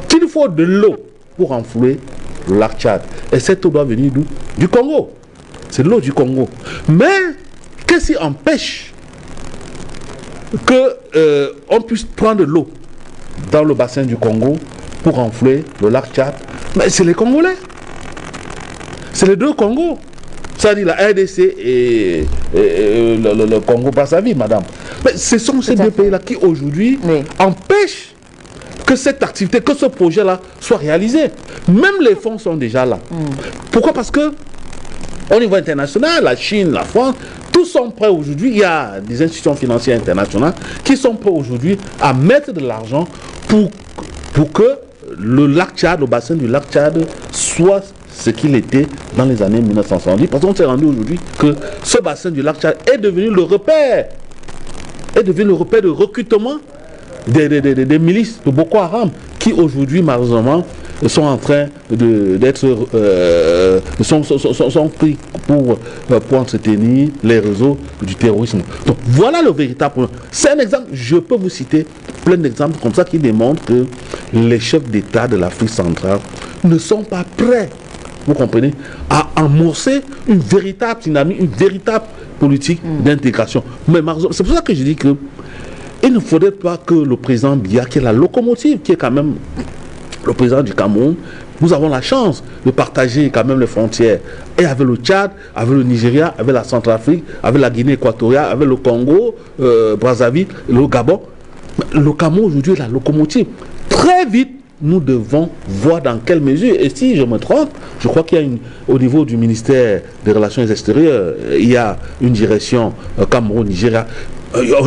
qu'il faut de l'eau pour enflouer le lac Tchad. Et cette eau doit venir d'où? Du Congo. C'est l'eau du Congo. Mais, qu'est-ce qui empêche qu'on puisse prendre l'eau dans le bassin du Congo pour enflouer le lac Tchad? Mais c'est les Congolais. C'est les deux Congos. Ça dit la RDC et le Congo-Brazzaville, madame. Mais ce sont ces deux pays-là qui aujourd'hui empêchent que cette activité, que ce projet-là soit réalisé. Même les fonds sont déjà là. Pourquoi? Parce que au niveau international, la Chine, la France, tous sont prêts aujourd'hui. Il y a des institutions financières internationales qui sont prêts aujourd'hui à mettre de l'argent pour que le lac Tchad, le bassin du lac Tchad, soit ce qu'il était dans les années 1970. Parce qu'on s'est rendu aujourd'hui que ce bassin du lac Tchad est devenu le repère. Est devenu le repère de recrutement des milices de Boko Haram qui aujourd'hui malheureusement sont en train d'être sont pris pour entretenir les réseaux du terrorisme. Donc voilà le véritable problème. C'est un exemple, je peux vous citer plein d'exemples comme ça qui démontrent que les chefs d'État de l'Afrique centrale ne sont pas prêts, vous comprenez, à amorcer une véritable dynamique, une véritable politique d'intégration. Mais c'est pour ça que je dis que il ne faudrait pas que le président Biya, qui est la locomotive, qui est quand même le président du Cameroun, nous avons la chance de partager quand même les frontières. Et avec le Tchad, avec le Nigeria, avec la Centrafrique, avec la Guinée équatoriale, avec le Congo, Brazzaville, le Gabon. Le Cameroun aujourd'hui est la locomotive. Très vite, nous devons voir dans quelle mesure, et si je me trompe, je crois qu'il y a au niveau du ministère des Relations extérieures, il y a une direction Cameroun-Nigeria.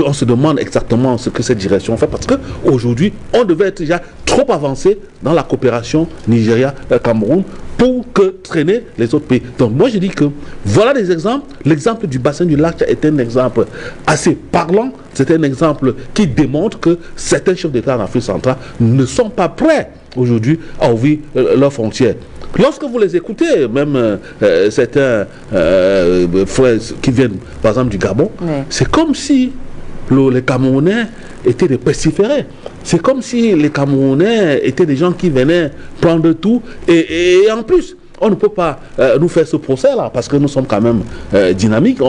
On se demande exactement ce que cette direction fait parce qu'aujourd'hui, on devait être déjà trop avancé dans la coopération Nigeria-Cameroun pour que traîner les autres pays. Donc moi je dis que voilà des exemples. L'exemple du bassin du lac est un exemple assez parlant. C'est un exemple qui démontre que certains chefs d'État en Afrique centrale ne sont pas prêts aujourd'hui à ouvrir leurs frontières. Lorsque vous les écoutez, même certains frères qui viennent par exemple du Gabon, c'est comme si les Camerounais étaient des pestiférés. C'est comme si les Camerounais étaient des gens qui venaient prendre tout. Et en plus, on ne peut pas nous faire ce procès-là parce que nous sommes quand même dynamiques.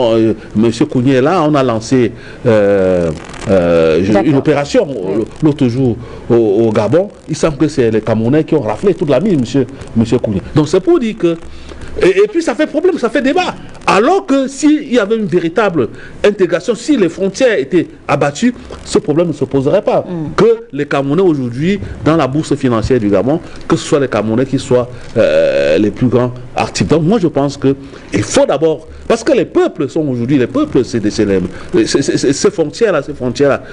Monsieur Kounié est là, on a lancé une opération l'autre jour au Gabon. Il semble que c'est les Camerounais qui ont raflé toute la mine, monsieur Kounié. Donc c'est pour dire que... Et puis ça fait problème, ça fait débat. Alors que s'il y avait une véritable intégration, si les frontières étaient abattues, ce problème ne se poserait pas. Que les Camerounais aujourd'hui, dans la bourse financière du Gabon, que ce soit les Camerounais qui soient les plus grands actifs. Donc moi je pense qu'il faut d'abord, parce que les peuples sont aujourd'hui, les peuples c'est des célèbres. Ces frontières-là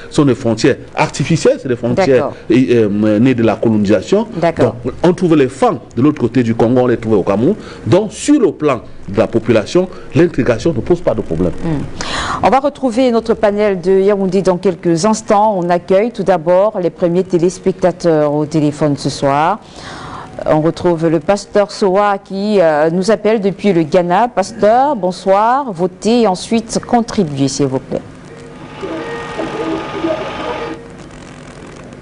sont des frontières artificielles, c'est des frontières nées de la colonisation. Donc on trouve les fans de l'autre côté du Congo, on les trouve au Cameroun. Donc sur le plan de la population, l'intégration ne pose pas de problème. On va retrouver notre panel de Yaoundé dans quelques instants. On accueille tout d'abord les premiers téléspectateurs au téléphone ce soir. On retrouve le pasteur Soa qui nous appelle depuis le Ghana. Pasteur, bonsoir. Votez et ensuite contribuez, s'il vous plaît.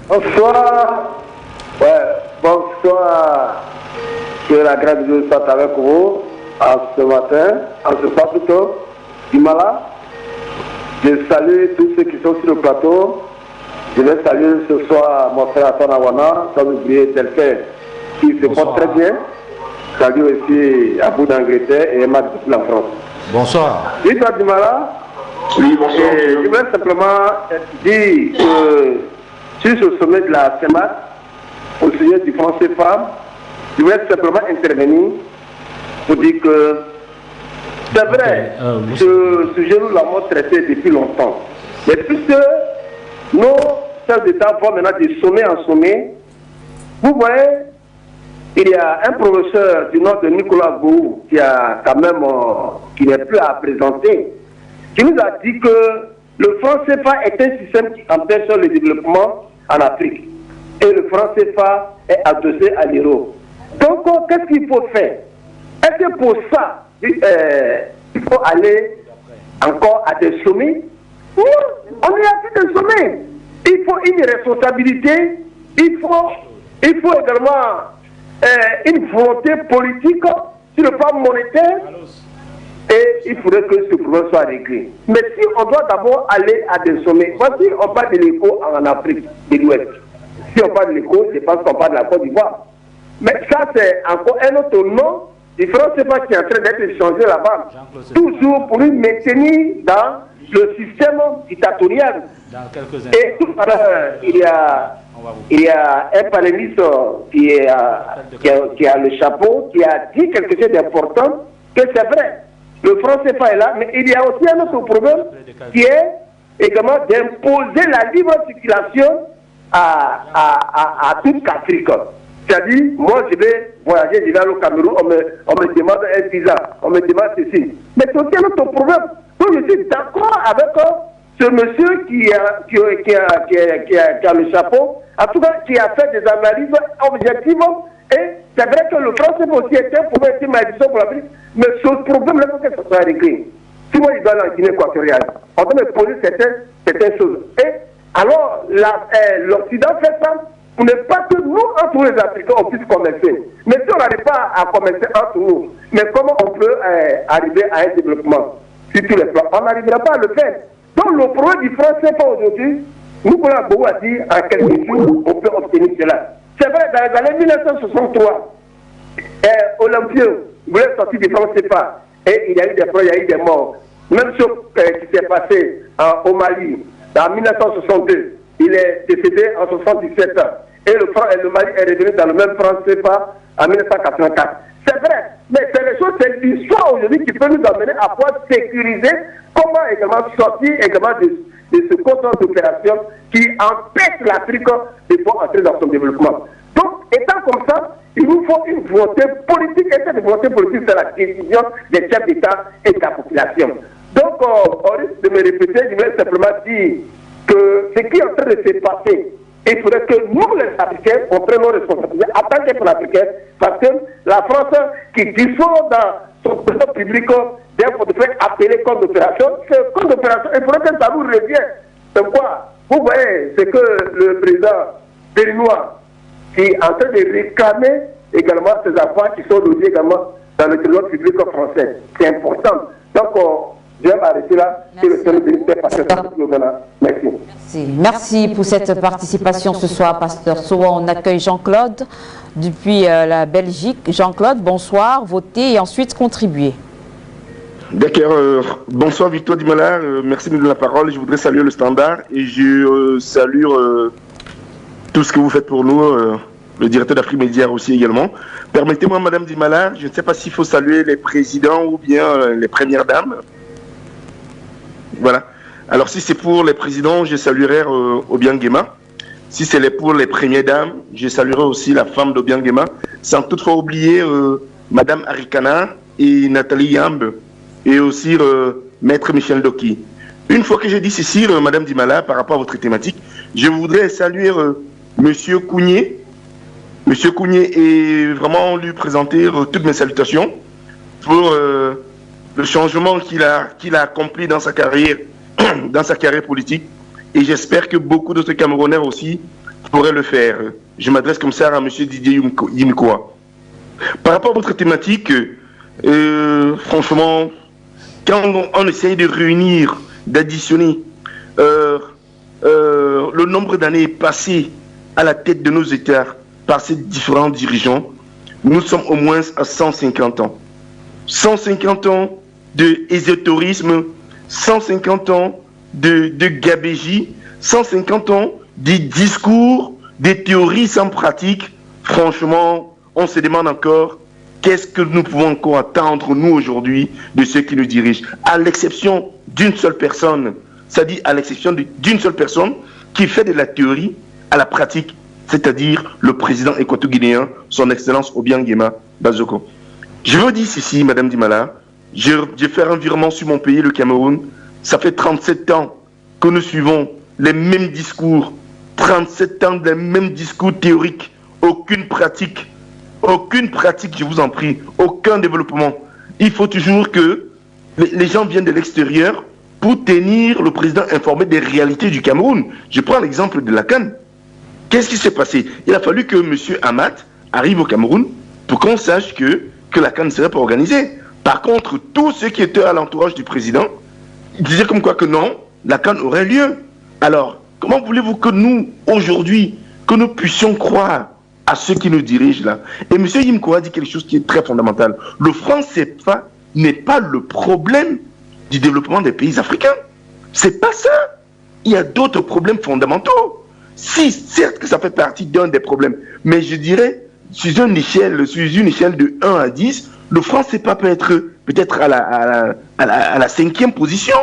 Bonsoir. Bonsoir. Que la grâce de Dieu soit avec vous ce matin, ce soir plutôt, Dimala. Je salue tous ceux qui sont sur le plateau. Je vais saluer ce soir mon frère Hassan Awana, sans oublier Delphin, qui se porte très bien. Salut aussi Abou d'Angleterre et Emma de la France. Bonsoir. Oui, toi Dimala. Oui, bonsoir. Je vais simplement dire que sur ce sommet de la CEMAC, au sujet du franc CFA, je voulais simplement intervenir pour dire que c'est vrai, ce sujet nous l'avons traité depuis longtemps. Mais puisque nos chefs d'État vont maintenant de sommet en sommet, vous voyez, il y a un professeur du nom de Nicolas Gou qui a quand même, qui n'est plus à présenter, qui nous a dit que le franc CFA est un système qui empêche le développement en Afrique. et le franc CFA est adossé à l'euro. Donc, qu'est-ce qu'il faut faire? Est-ce que pour ça, il faut aller encore à des sommets? Non, on est à des sommets. Il faut une responsabilité, il faut également une volonté politique sur le plan monétaire et il faudrait que ce problème soit réglé. Mais si on doit d'abord aller à des sommets, voici on parle de l'écho en Afrique de l'Ouest. Si on parle de l'écho, c'est parce qu'on parle de la Côte d'Ivoire. Mais ça c'est encore un autre nom du franc CFA qui est en train d'être changé là-bas. Toujours pour nous maintenir dans le système dictatorial. Et tout à l'heure, il y a un panéliste qui a le chapeau, qui a dit quelque chose d'important, que c'est vrai, le franc CFA est là, mais il y a aussi un autre problème qui est également d'imposer la libre circulation à toute l'Afrique. C'est-à-dire, moi je vais voyager, je vais aller au Cameroun, on me demande un visa, on me demande ceci. Mais c'est aussi un autre problème. Donc je suis d'accord avec ce monsieur qui a le chapeau, en tout cas qui a fait des analyses objectives. Et c'est vrai que le français aussi était un problème de malédiction pour l'Afrique, mais ce problème-là, il faut que ça soit réglé. Si moi je dois aller en Guinée équatoriale, on doit me poser certaines choses. Et alors, l'Occident fait ça pour ne pas que nous, entre les Africains, on puisse commercer. Mais si on n'arrive pas à commercer entre nous, mais comment on peut arriver à un développement sur tous les plans? On n'arrivera pas à le faire. Donc le problème du franc CFA aujourd'hui, nous avons beaucoup à dire en quelques jours, on peut obtenir cela. C'est vrai, dans les années 1963, Olympien voulait sortir du franc CFA et il y a eu des problèmes, il y a eu des morts. Même chose qui s'est passé au Mali en 1962, il est décédé en 77 ans. Et le Mali est revenu dans le même franc CFA en 1984. C'est vrai, mais c'est l'histoire aujourd'hui qui peut nous amener à pouvoir sécuriser comment également sortir également de ce concept d'opération qui empêche l'Afrique de pouvoir entrer dans son développement. Donc, étant comme ça, il nous faut une volonté politique, et cette volonté politique, c'est la décision des chefs d'État et de la population. Donc, on risque de me répéter, je voulais simplement dire que ce qui est en train de se passer, il faudrait que nous, les Africains, on prenne nos responsabilités en tant que Africains, parce que la France, qui dispose dans son président public d'un portefeuille appelé compte d'opération, ce compte d'opération, il faudrait que ça nous revienne. C'est quoi? Vous voyez, c'est que le président Bernois, qui est en train de réclamer également ses affaires qui sont logées également dans le trésor public français. C'est important. Donc, je vais m'arrêter là. Merci. Merci pour cette participation ce soir, Pasteur Sowa. On accueille Jean-Claude depuis la Belgique. Jean-Claude, bonsoir. Votez et ensuite contribuez. D'accord. Bonsoir Victor Dimala. Merci de me donner la parole. Je voudrais saluer le Standard et je salue tout ce que vous faites pour nous. Le directeur d'Afrique Média aussi également. Permettez-moi, Madame Dimala, je ne sais pas s'il faut saluer les présidents ou bien les premières dames. Voilà. Alors si c'est pour les présidents, je saluerai Obiang Nguema. Si c'est pour les premières dames, je saluerai aussi la femme d'Obiang Nguema, sans toutefois oublier Madame Arikana et Nathalie Yamb, et aussi Maître Michel Doki. Une fois que j'ai dit ceci, Madame Dimala, par rapport à votre thématique, je voudrais saluer Monsieur Kounié. Monsieur Kounié et vraiment lui présenter toutes mes salutations pour le changement qu'il a accompli dans sa carrière politique. Et j'espère que beaucoup d'autres Camerounais aussi pourraient le faire. Je m'adresse comme ça à Monsieur Didier Yimkoa. Par rapport à votre thématique, franchement, quand on essaye de réunir, d'additionner le nombre d'années passées à la tête de nos États par ces différents dirigeants, nous sommes au moins à 150 ans. 150 ans de ésotérisme, 150 ans de gabégie, 150 ans de discours, des théories sans pratique. Franchement, on se demande encore qu'est-ce que nous pouvons encore attendre, nous, aujourd'hui, de ceux qui nous dirigent, à l'exception d'une seule personne, c'est-à-dire à l'exception d'une seule personne qui fait de la théorie à la pratique, c'est-à-dire le président équato-guinéen, son Excellence Obiang Nguema Bazoko. Je veux dire ceci, Madame Dimala, je fais un virement sur mon pays, le Cameroun. Ça fait 37 ans que nous suivons les mêmes discours 37 ans d'un même discours théorique, aucune pratique, je vous en prie, aucun développement. Il faut toujours que les gens viennent de l'extérieur pour tenir le président informé des réalités du Cameroun. Je prends l'exemple de la CAN. Qu'est-ce qui s'est passé? Il a fallu que M. Amat arrive au Cameroun pour qu'on sache que la CAN ne serait pas organisée. Par contre, tous ceux qui étaient à l'entourage du président disaient comme quoi que non, la CAN aurait lieu. Alors, comment voulez-vous que nous, aujourd'hui, que nous puissions croire à ceux qui nous dirigent là? Et M. Yimko a dit quelque chose qui est très fondamental. Le franc CFA n'est pas le problème du développement des pays africains. C'est pas ça. Il y a d'autres problèmes fondamentaux. Si, certes que ça fait partie d'un des problèmes, mais je dirais, sur une échelle de 1 à 10, le franc CFA peut être peut-être à la 5e position.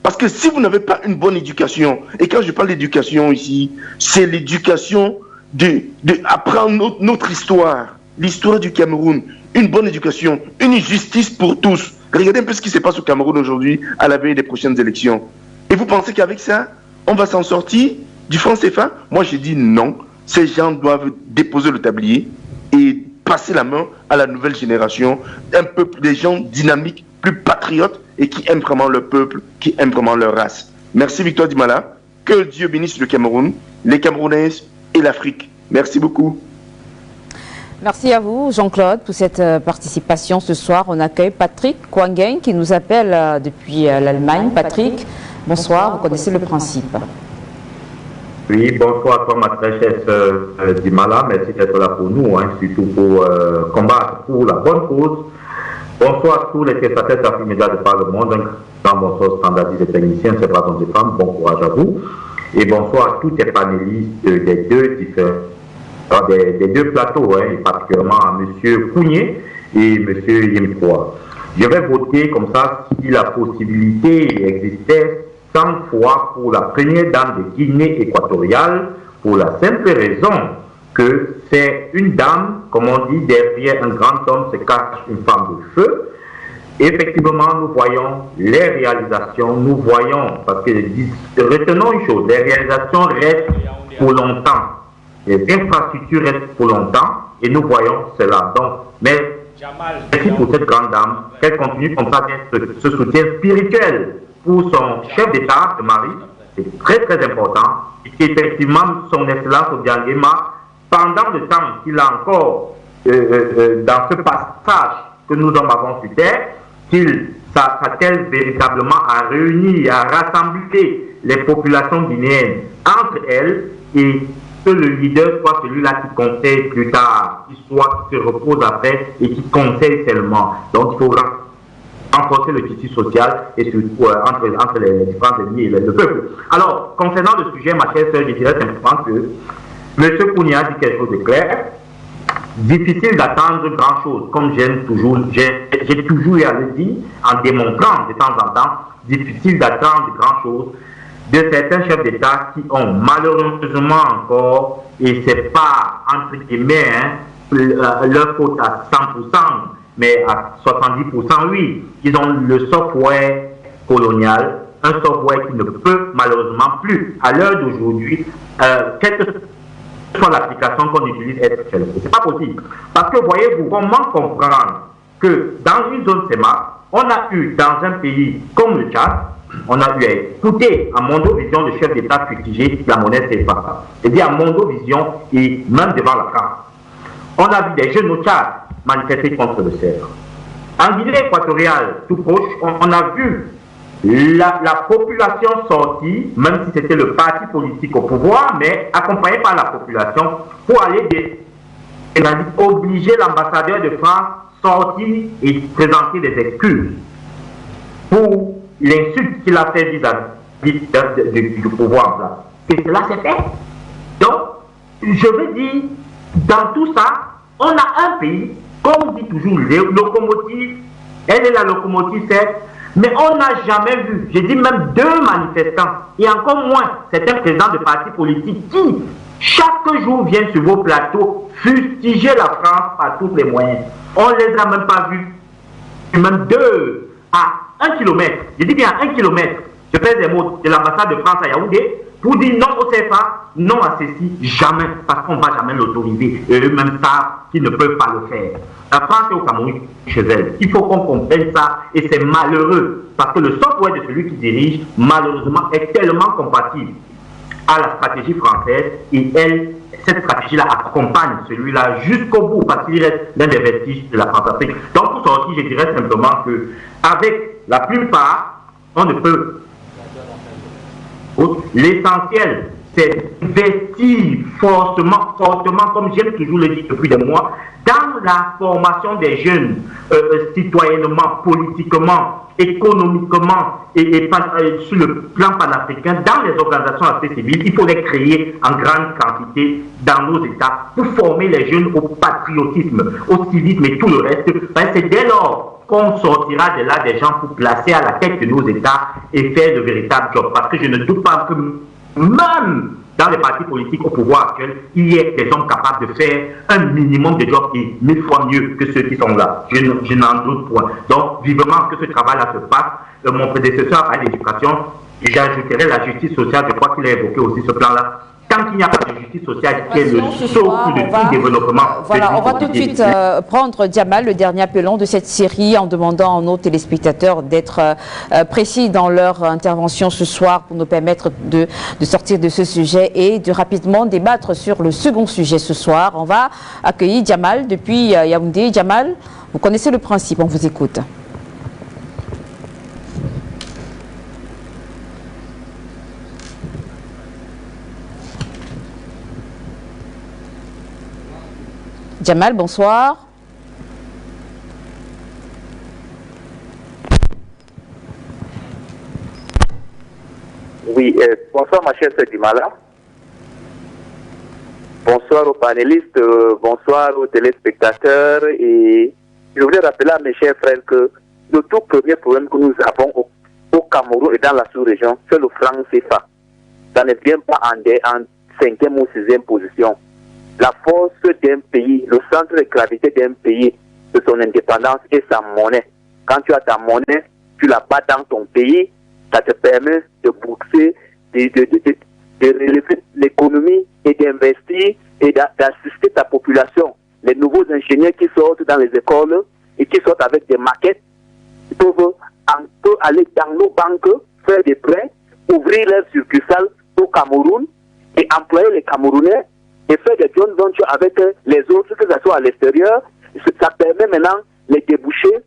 Parce que si vous n'avez pas une bonne éducation, et quand je parle d'éducation ici, c'est l'éducation d'apprendre notre histoire, l'histoire du Cameroun, une bonne éducation, une justice pour tous. Regardez un peu ce qui se passe au Cameroun aujourd'hui, à la veille des prochaines élections. Et vous pensez qu'avec ça, on va s'en sortir du franc CFA? Moi, je dis non. Ces gens doivent déposer le tablier et passer la main à la nouvelle génération, un peuple, des gens dynamiques, plus patriotes et qui aiment vraiment leur peuple, qui aiment vraiment leur race. Merci Victor Dimala. Que Dieu bénisse le Cameroun, les Camerounais et l'Afrique. Merci beaucoup. Merci à vous, Jean-Claude, pour cette participation ce soir. On accueille Patrick Kwangen qui nous appelle depuis l'Allemagne. Patrick, bonsoir, vous connaissez le principe. Oui, bonsoir à toi, ma très chère Dimala. Merci d'être là pour nous, surtout pour combattre pour la bonne cause. Bonsoir à tous les téléspectateurs d'Afrique Média de par le monde. Dans bonsoir standardisé des techniciens, c'est pas des femmes. Bon courage à vous. Et bonsoir à tous les panélistes des deux plateaux, et particulièrement à M. Kounié et M. Yemkoa. Je vais voter comme ça si la possibilité existait 100 fois pour la première dame de Guinée équatoriale, pour la simple raison que c'est une dame, comme on dit, derrière un grand homme se cache une femme de feu. Effectivement, nous voyons les réalisations, nous voyons, parce que retenons une chose, les réalisations restent pour longtemps, les infrastructures restent pour longtemps, et nous voyons cela. Donc, mais merci pour cette grande dame, qu'elle continue comme ça, ce soutien spirituel pour son chef d'État, de Mali, c'est très très important, et qu'effectivement, son excellence Obiangema, pendant le temps qu'il a encore dans ce passage que nous avons sur terre, qu'il s'attelle véritablement à réunir, à rassembler les populations guinéennes entre elles et que le leader soit celui-là qui conseille plus tard, qui se repose après et qui conseille seulement. Donc il faut renforcer le tissu social et surtout entre les différents ennemis et le peuple. Alors, concernant le sujet, ma chère sœur, je dirais simplement que M. Kounia dit quelque chose de clair. Difficile d'attendre grand chose, comme j'ai toujours eu à le dire, en démontrant de temps en temps, difficile d'attendre grand chose de certains chefs d'État qui ont malheureusement encore, et c'est pas entre guillemets leur faute à 100%, mais à 70%, oui, ils ont le software colonial, un software qui ne peut malheureusement plus, à l'heure d'aujourd'hui, quelle que soit l'application qu'on utilise, être chez le c'est pas possible. Parce que voyez-vous, comment comprendre que dans une zone CEMA, on a eu dans un pays comme le Tchad, on a eu à écouter à Mondovision le chef d'État fustiger la monnaie CFA. C'est-à-dire à Mondovision et même devant la France. On a vu des jeunes au Tchad manifester contre le CFA. En Guinée équatoriale, tout proche, on a vu la population sortie, même si c'était le parti politique au pouvoir, mais accompagné par la population, pour aller obliger l'ambassadeur de France sortir et présenter des excuses pour l'insulte qu'il a fait vis-à-vis du pouvoir en place. Et cela s'est fait. Donc, je veux dire, dans tout ça, on a un pays, comme dit toujours, les locomotives, elle est la locomotive, certes, mais on n'a jamais vu, j'ai dit même 2 manifestants, et encore moins certains présidents de partis politiques qui, chaque jour, viennent sur vos plateaux fustiger la France par tous les moyens. On ne les a même pas vus. Même 2 à 1 kilomètre, je dis bien 1 kilomètre, je fais des mots de l'ambassade de France à Yaoundé, pour dire non au CFA, non à ceci, jamais, parce qu'on ne va jamais l'autoriser. Et eux-mêmes savent qu'ils ne peuvent pas le faire. La France est au Cameroun chez elle. Il faut qu'on comprenne ça et c'est malheureux parce que le software de celui qui dirige, malheureusement, est tellement compatible à la stratégie française et cette stratégie-là accompagne celui-là jusqu'au bout parce qu'il reste l'un des vestiges de la France-Afrique. Donc pour sortir, je dirais simplement que avec la plupart, on ne peut. L'essentiel, c'est investir fortement, comme j'aime toujours le dire depuis des mois, dans la formation des jeunes, citoyennement, politiquement, économiquement et sur le plan panafricain, dans les organisations assez civiles. Il faut les créer en grande quantité dans nos États pour former les jeunes au patriotisme, au civisme et tout le reste. C'est dès lors qu'on sortira de là des gens pour placer à la tête de nos États et faire le véritable job. Parce que je ne doute pas que même dans les partis politiques au pouvoir actuel, il y ait des hommes capables de faire un minimum de jobs et 1000 fois mieux que ceux qui sont là. Je n'en doute point. Donc, vivement que ce travail-là se passe. Mon prédécesseur à l'éducation, j'ajouterai la justice sociale, je crois qu'il a évoqué aussi ce plan-là. Tant qu'il n'y a pas de justice sociale qui est le socle de tout développement. Voilà, on va tout de suite prendre Djamal, le dernier appelon de cette série, en demandant à nos téléspectateurs d'être précis dans leur intervention ce soir pour nous permettre de sortir de ce sujet et de rapidement débattre sur le second sujet ce soir. On va accueillir Djamal depuis Yaoundé. Djamal, vous connaissez le principe, on vous écoute. Djamal, bonsoir. Oui, bonsoir ma chère Dimala. Bonsoir aux panélistes, bonsoir aux téléspectateurs. Et je voulais rappeler à mes chers frères que le tout premier problème que nous avons au Cameroun et dans la sous-région, c'est le franc CFA. Ça ne vient pas en 5e ou 6e position. La force d'un pays, le centre de gravité d'un pays, c'est son indépendance et sa monnaie. Quand tu as ta monnaie, tu la bats dans ton pays, ça te permet de bourser, de relever l'économie et d'investir et d'assister ta population. Les nouveaux ingénieurs qui sortent dans les écoles et qui sortent avec des maquettes, ils peuvent aller dans nos banques, faire des prêts, ouvrir leurs succursales au Cameroun et employer les Camerounais et faire des joint ventures avec les autres, que ce soit à l'extérieur. Ça permet maintenant les débouchés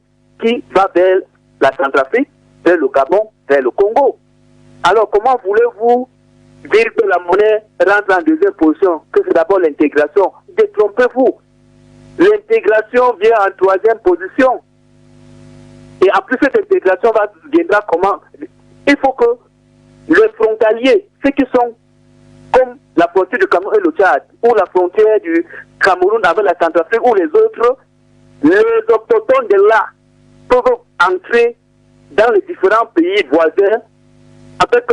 qui vont vers la Centrafrique, vers le Gabon, vers le Congo. Alors comment voulez-vous dire que la monnaie rentre en deuxième position, que c'est d'abord l'intégration? Détrompez-vous. L'intégration vient en troisième position. Et en plus, cette intégration viendra comment? Il faut que les frontaliers, ceux qui sont comme la frontière du Cameroun et le Tchad, ou la frontière du Cameroun avec la Centrafrique, ou les autres, les autochtones de là peuvent entrer dans les différents pays voisins avec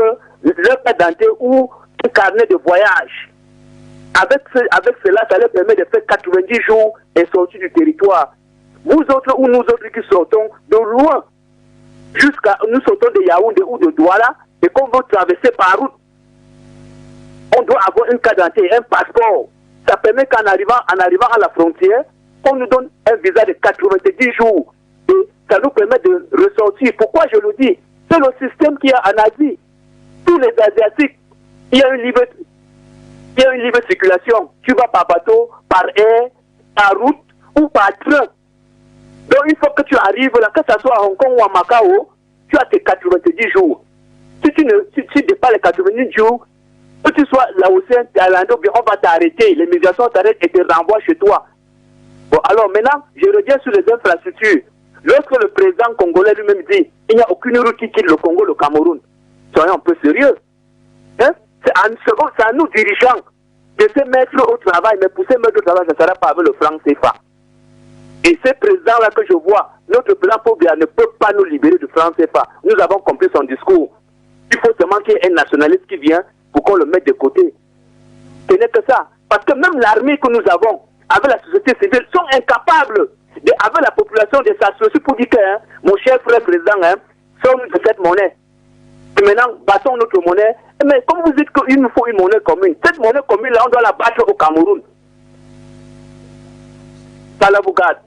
leur carte d'identité ou un carnet de voyage. Avec cela, ça leur permet de faire 90 jours et sortir du territoire. Vous autres ou nous autres qui sortons de loin, nous sortons de Yaoundé ou de Douala, et qu'on veut traverser par route, on doit avoir une carte d'identité, un passeport. Ça permet qu'en arrivant à la frontière, on nous donne un visa de 90 jours. Et ça nous permet de ressortir. Pourquoi je le dis? C'est le système qu'il y a en Asie. Tous les Asiatiques, il y a une libre circulation. Tu vas par bateau, par air, par route ou par train. Donc une fois que tu arrives là, que ce soit à Hong Kong ou à Macao, tu as tes 90 jours. Si tu dépasses les 90 jours, que tu sois Laotien, Thaïlandais, on va t'arrêter. L'immigration t'arrête et te renvoie chez toi. Bon, alors maintenant, je reviens sur les infrastructures. Lorsque le président congolais lui-même dit il n'y a aucune route qui quitte le Congo, le Cameroun, soyons un peu sérieux. Hein? C'est à nous, dirigeants, de se mettre au travail. Mais pour se mettre au travail, ça ne sera pas avec le franc CFA. Et ce président-là que je vois, notre président Pobia ne peut pas nous libérer du franc CFA. Nous avons compris son discours. Il faut seulement qu'il y ait un nationaliste qui vient pour qu'on le mette de côté. Ce n'est que ça. Parce que même l'armée que nous avons, avec la société civile, sont incapables, avec la population, de s'associer pour dire que, mon cher frère président, sommes de cette monnaie. Et maintenant, battons notre monnaie. Mais comme vous dites qu'il nous faut une monnaie commune, cette monnaie commune-là, on doit la battre au Cameroun. Salaboukat.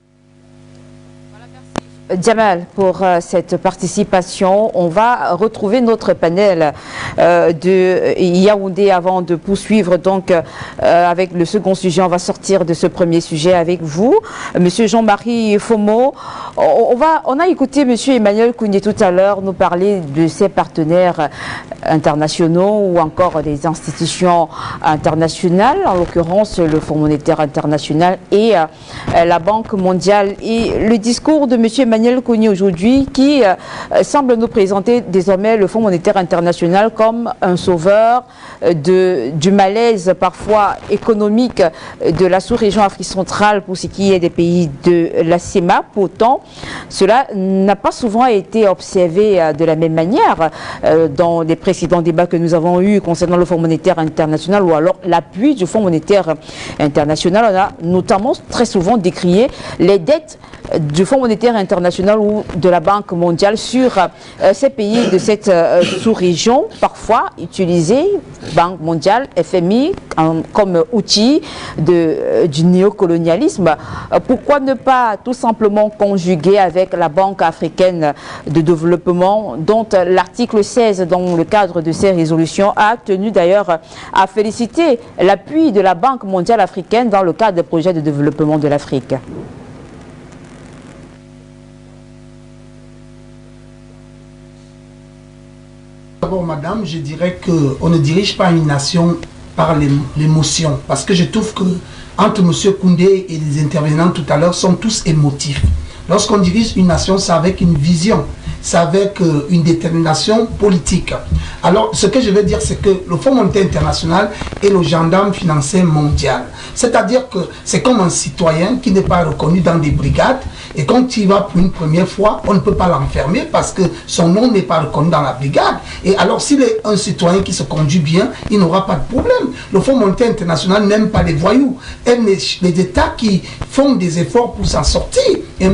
Djamal, pour cette participation, on va retrouver notre panel de Yaoundé avant de poursuivre donc avec le second sujet. On va sortir de ce premier sujet avec vous, Monsieur Jean-Marie Fomo. On a écouté Monsieur Emmanuel Kounié tout à l'heure nous parler de ses partenaires internationaux ou encore des institutions internationales, en l'occurrence le Fonds monétaire international et la Banque mondiale. Et le discours de Monsieur Emmanuel Kounié aujourd'hui qui semble nous présenter désormais le Fonds monétaire international comme un sauveur du malaise parfois économique de la sous-région Afrique centrale pour ce qui est des pays de la CEMA. Pourtant, cela n'a pas souvent été observé de la même manière dans les précédents débats que nous avons eus concernant le Fonds monétaire international ou alors l'appui du Fonds monétaire international. On a notamment très souvent décrié les dettes du Fonds monétaire international ou de la Banque mondiale sur ces pays de cette sous-région, parfois utilisés, Banque mondiale, FMI, comme outil du néocolonialisme. Pourquoi ne pas tout simplement conjuguer avec la Banque africaine de développement, dont l'article 16, dans le cadre de ces résolutions, a tenu d'ailleurs à féliciter l'appui de la Banque mondiale africaine dans le cadre des projets de développement de l'Afrique? D'abord, madame, je dirais qu'on ne dirige pas une nation par l'émotion. Parce que je trouve que entre M. Koundé et les intervenants tout à l'heure sont tous émotifs. Lorsqu'on dirige une nation, c'est avec une vision, c'est avec une détermination politique. Alors, ce que je veux dire, c'est que le Fonds monétaire international est le gendarme financier mondial. C'est-à-dire que c'est comme un citoyen qui n'est pas reconnu dans des brigades. Et quand il va pour une première fois, on ne peut pas l'enfermer parce que son nom n'est pas reconnu dans la brigade. Et alors, s'il est un citoyen qui se conduit bien, il n'aura pas de problème. Le Fonds monétaire international n'aime pas les voyous, aime les États qui font des efforts pour s'en sortir. Et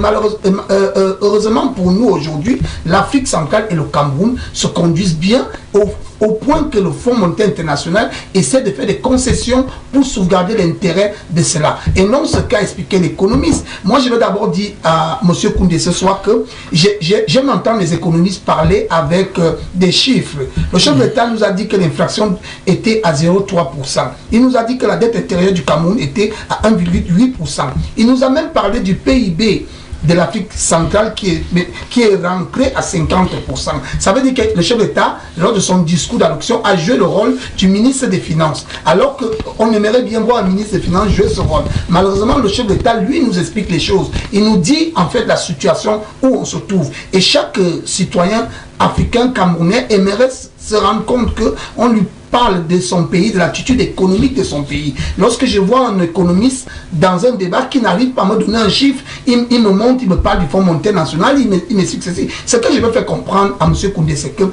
heureusement pour nous aujourd'hui, l'Afrique centrale et le Cameroun se conduisent bien au point que le Fonds monétaire international essaie de faire des concessions pour sauvegarder l'intérêt de cela. Et non ce qu'a expliqué l'économiste. Moi, je vais d'abord dire à M. Koundé ce soir que j'aime entendre les économistes parler avec des chiffres. Le chef d'État nous a dit que l'inflation était à 0,3%. Il nous a dit que la dette intérieure du Cameroun était à 1,8%. Il nous a même parlé du PIB de l'Afrique centrale qui est rentré à 50%. Ça veut dire que le chef d'État, lors de son discours d'adoption, a joué le rôle du ministre des Finances. Alors qu'on aimerait bien voir un ministre des Finances jouer ce rôle. Malheureusement, le chef d'État, lui, nous explique les choses. Il nous dit, en fait, la situation où on se trouve. Et chaque citoyen africain, camerounais, aimerait se rendre compte qu'on lui parle de son pays, de l'attitude économique de son pays. Lorsque je vois un économiste dans un débat qui n'arrive pas à me donner un chiffre, il me montre, il me parle du Fonds monétaire national, il me succède. Ce que je veux faire comprendre à M. Koundé, c'est que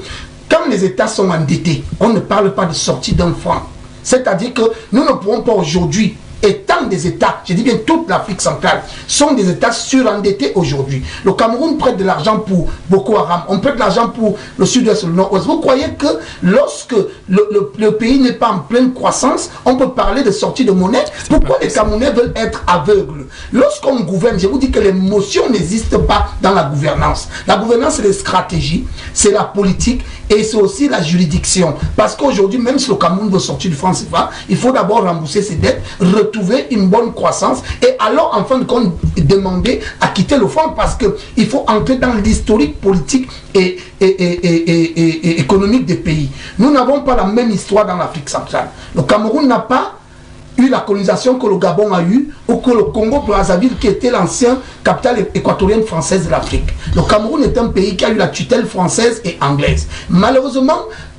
quand les États sont endettés, on ne parle pas de sortie d'un franc. C'est-à-dire que nous ne pourrons pas aujourd'hui, étant des États, je dis bien toute l'Afrique centrale, sont des États surendettés aujourd'hui. Le Cameroun prête de l'argent pour Boko Haram, on prête de l'argent pour le sud-ouest, le nord-ouest. Vous croyez que lorsque le pays n'est pas en pleine croissance, on peut parler de sortie de monnaie? Pourquoi les Camerounais veulent être aveugles? Lorsqu'on gouverne, je vous dis que l'émotion n'existe pas dans la gouvernance. La gouvernance, c'est les stratégies, c'est la politique et c'est aussi la juridiction. Parce qu'aujourd'hui, même si le Cameroun veut sortir du franc CFA, il faut d'abord rembourser ses dettes, trouver une bonne croissance et alors en fin de compte demander à quitter le franc parce qu'il faut entrer dans l'historique politique et économique des pays. Nous n'avons pas la même histoire dans l'Afrique centrale. Le Cameroun n'a pas eu la colonisation que le Gabon a eu ou que le Congo-Brazzaville qui était l'ancienne capitale équatorienne française de l'Afrique. Le Cameroun est un pays qui a eu la tutelle française et anglaise. Malheureusement,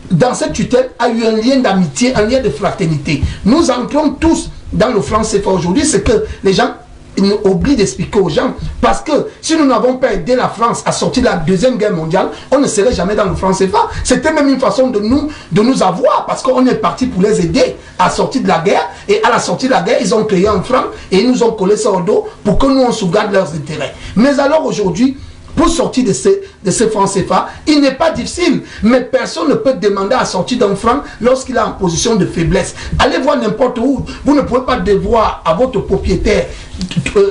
dans cette tutelle a eu un lien d'amitié, un lien de fraternité. Nous entrons tous dans le franc CFA aujourd'hui, c'est que les gens nous oublient d'expliquer aux gens. Parce que si nous n'avons pas aidé la France à sortir de la Deuxième Guerre mondiale, on ne serait jamais dans le franc CFA. C'était même une façon de nous avoir, parce qu'on est parti pour les aider à sortir de la guerre. Et à la sortie de la guerre, ils ont créé un franc et ils nous ont collé ça au dos pour que nous on sauvegarde leurs intérêts. Mais alors aujourd'hui, pour sortir de ces francs CFA, il n'est pas difficile. Mais personne ne peut demander à sortir d'un franc lorsqu'il est en position de faiblesse. Allez voir n'importe où. Vous ne pouvez pas devoir à votre propriétaire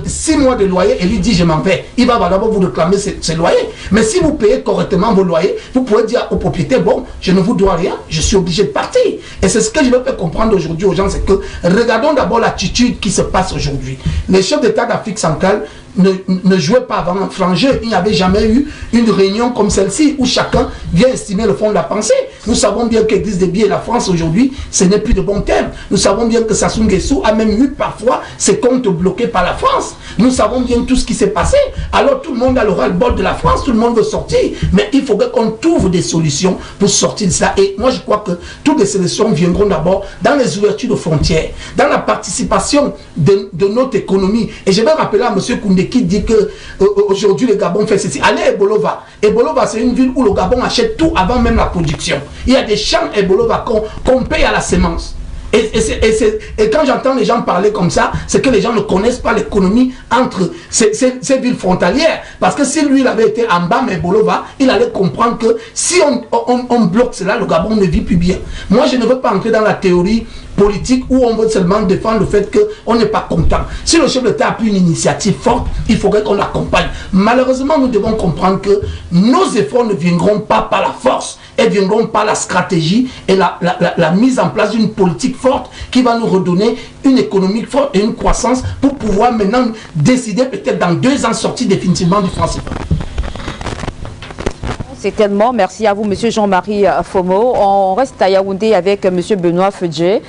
6 mois de loyer et lui dire je m'en vais. Il va d'abord vous réclamer ses loyers. Mais si vous payez correctement vos loyers, vous pouvez dire au propriétaire, bon, je ne vous dois rien, je suis obligé de partir. Et c'est ce que je veux faire comprendre aujourd'hui aux gens, c'est que regardons d'abord l'attitude qui se passe aujourd'hui. Les chefs d'État d'Afrique centrale ne jouaient pas avant un franc jeu. Il n'y avait jamais eu une réunion comme celle-ci où chacun vient estimer le fond de la pensée. Nous savons bien qu'Église des Biens et la France aujourd'hui, ce n'est plus de bons termes. Nous savons bien que Sassou Nguesso a même eu parfois ses comptes bloqués par la France. Nous savons bien tout ce qui s'est passé. Alors tout le monde a le ras-le-bol de la France, tout le monde veut sortir. Mais il faudrait qu'on trouve des solutions pour sortir de ça. Et moi je crois que toutes les solutions viendront d'abord dans les ouvertures de frontières, dans la participation de notre économie. Et je vais rappeler à M. Koundé qui dit que aujourd'hui le Gabon fait ceci. Allez à Ebolova. Ebolova, c'est une ville où le Gabon achète tout avant même la production. Il y a des champs Ebolova qu'on paye à la semence. Et quand j'entends les gens parler comme ça, c'est que les gens ne connaissent pas l'économie entre ces villes frontalières. Parce que si lui, il avait été en bas, mais Bolova, il allait comprendre que si on bloque cela, le Gabon ne vit plus bien. Moi, je ne veux pas entrer dans la théorie politique où on veut seulement défendre le fait qu'on n'est pas content. Si le chef d'État a pris une initiative forte, il faudrait qu'on l'accompagne. Malheureusement, nous devons comprendre que nos efforts ne viendront pas par la force, et viendront par la stratégie et la mise en place d'une politique forte qui va nous redonner une économie forte et une croissance pour pouvoir maintenant décider peut-être dans 2 ans sortir définitivement du franc CFA. Certainement, merci à vous, M. Jean-Marie Fomo. On reste à Yaoundé avec M. Benoît Fedje.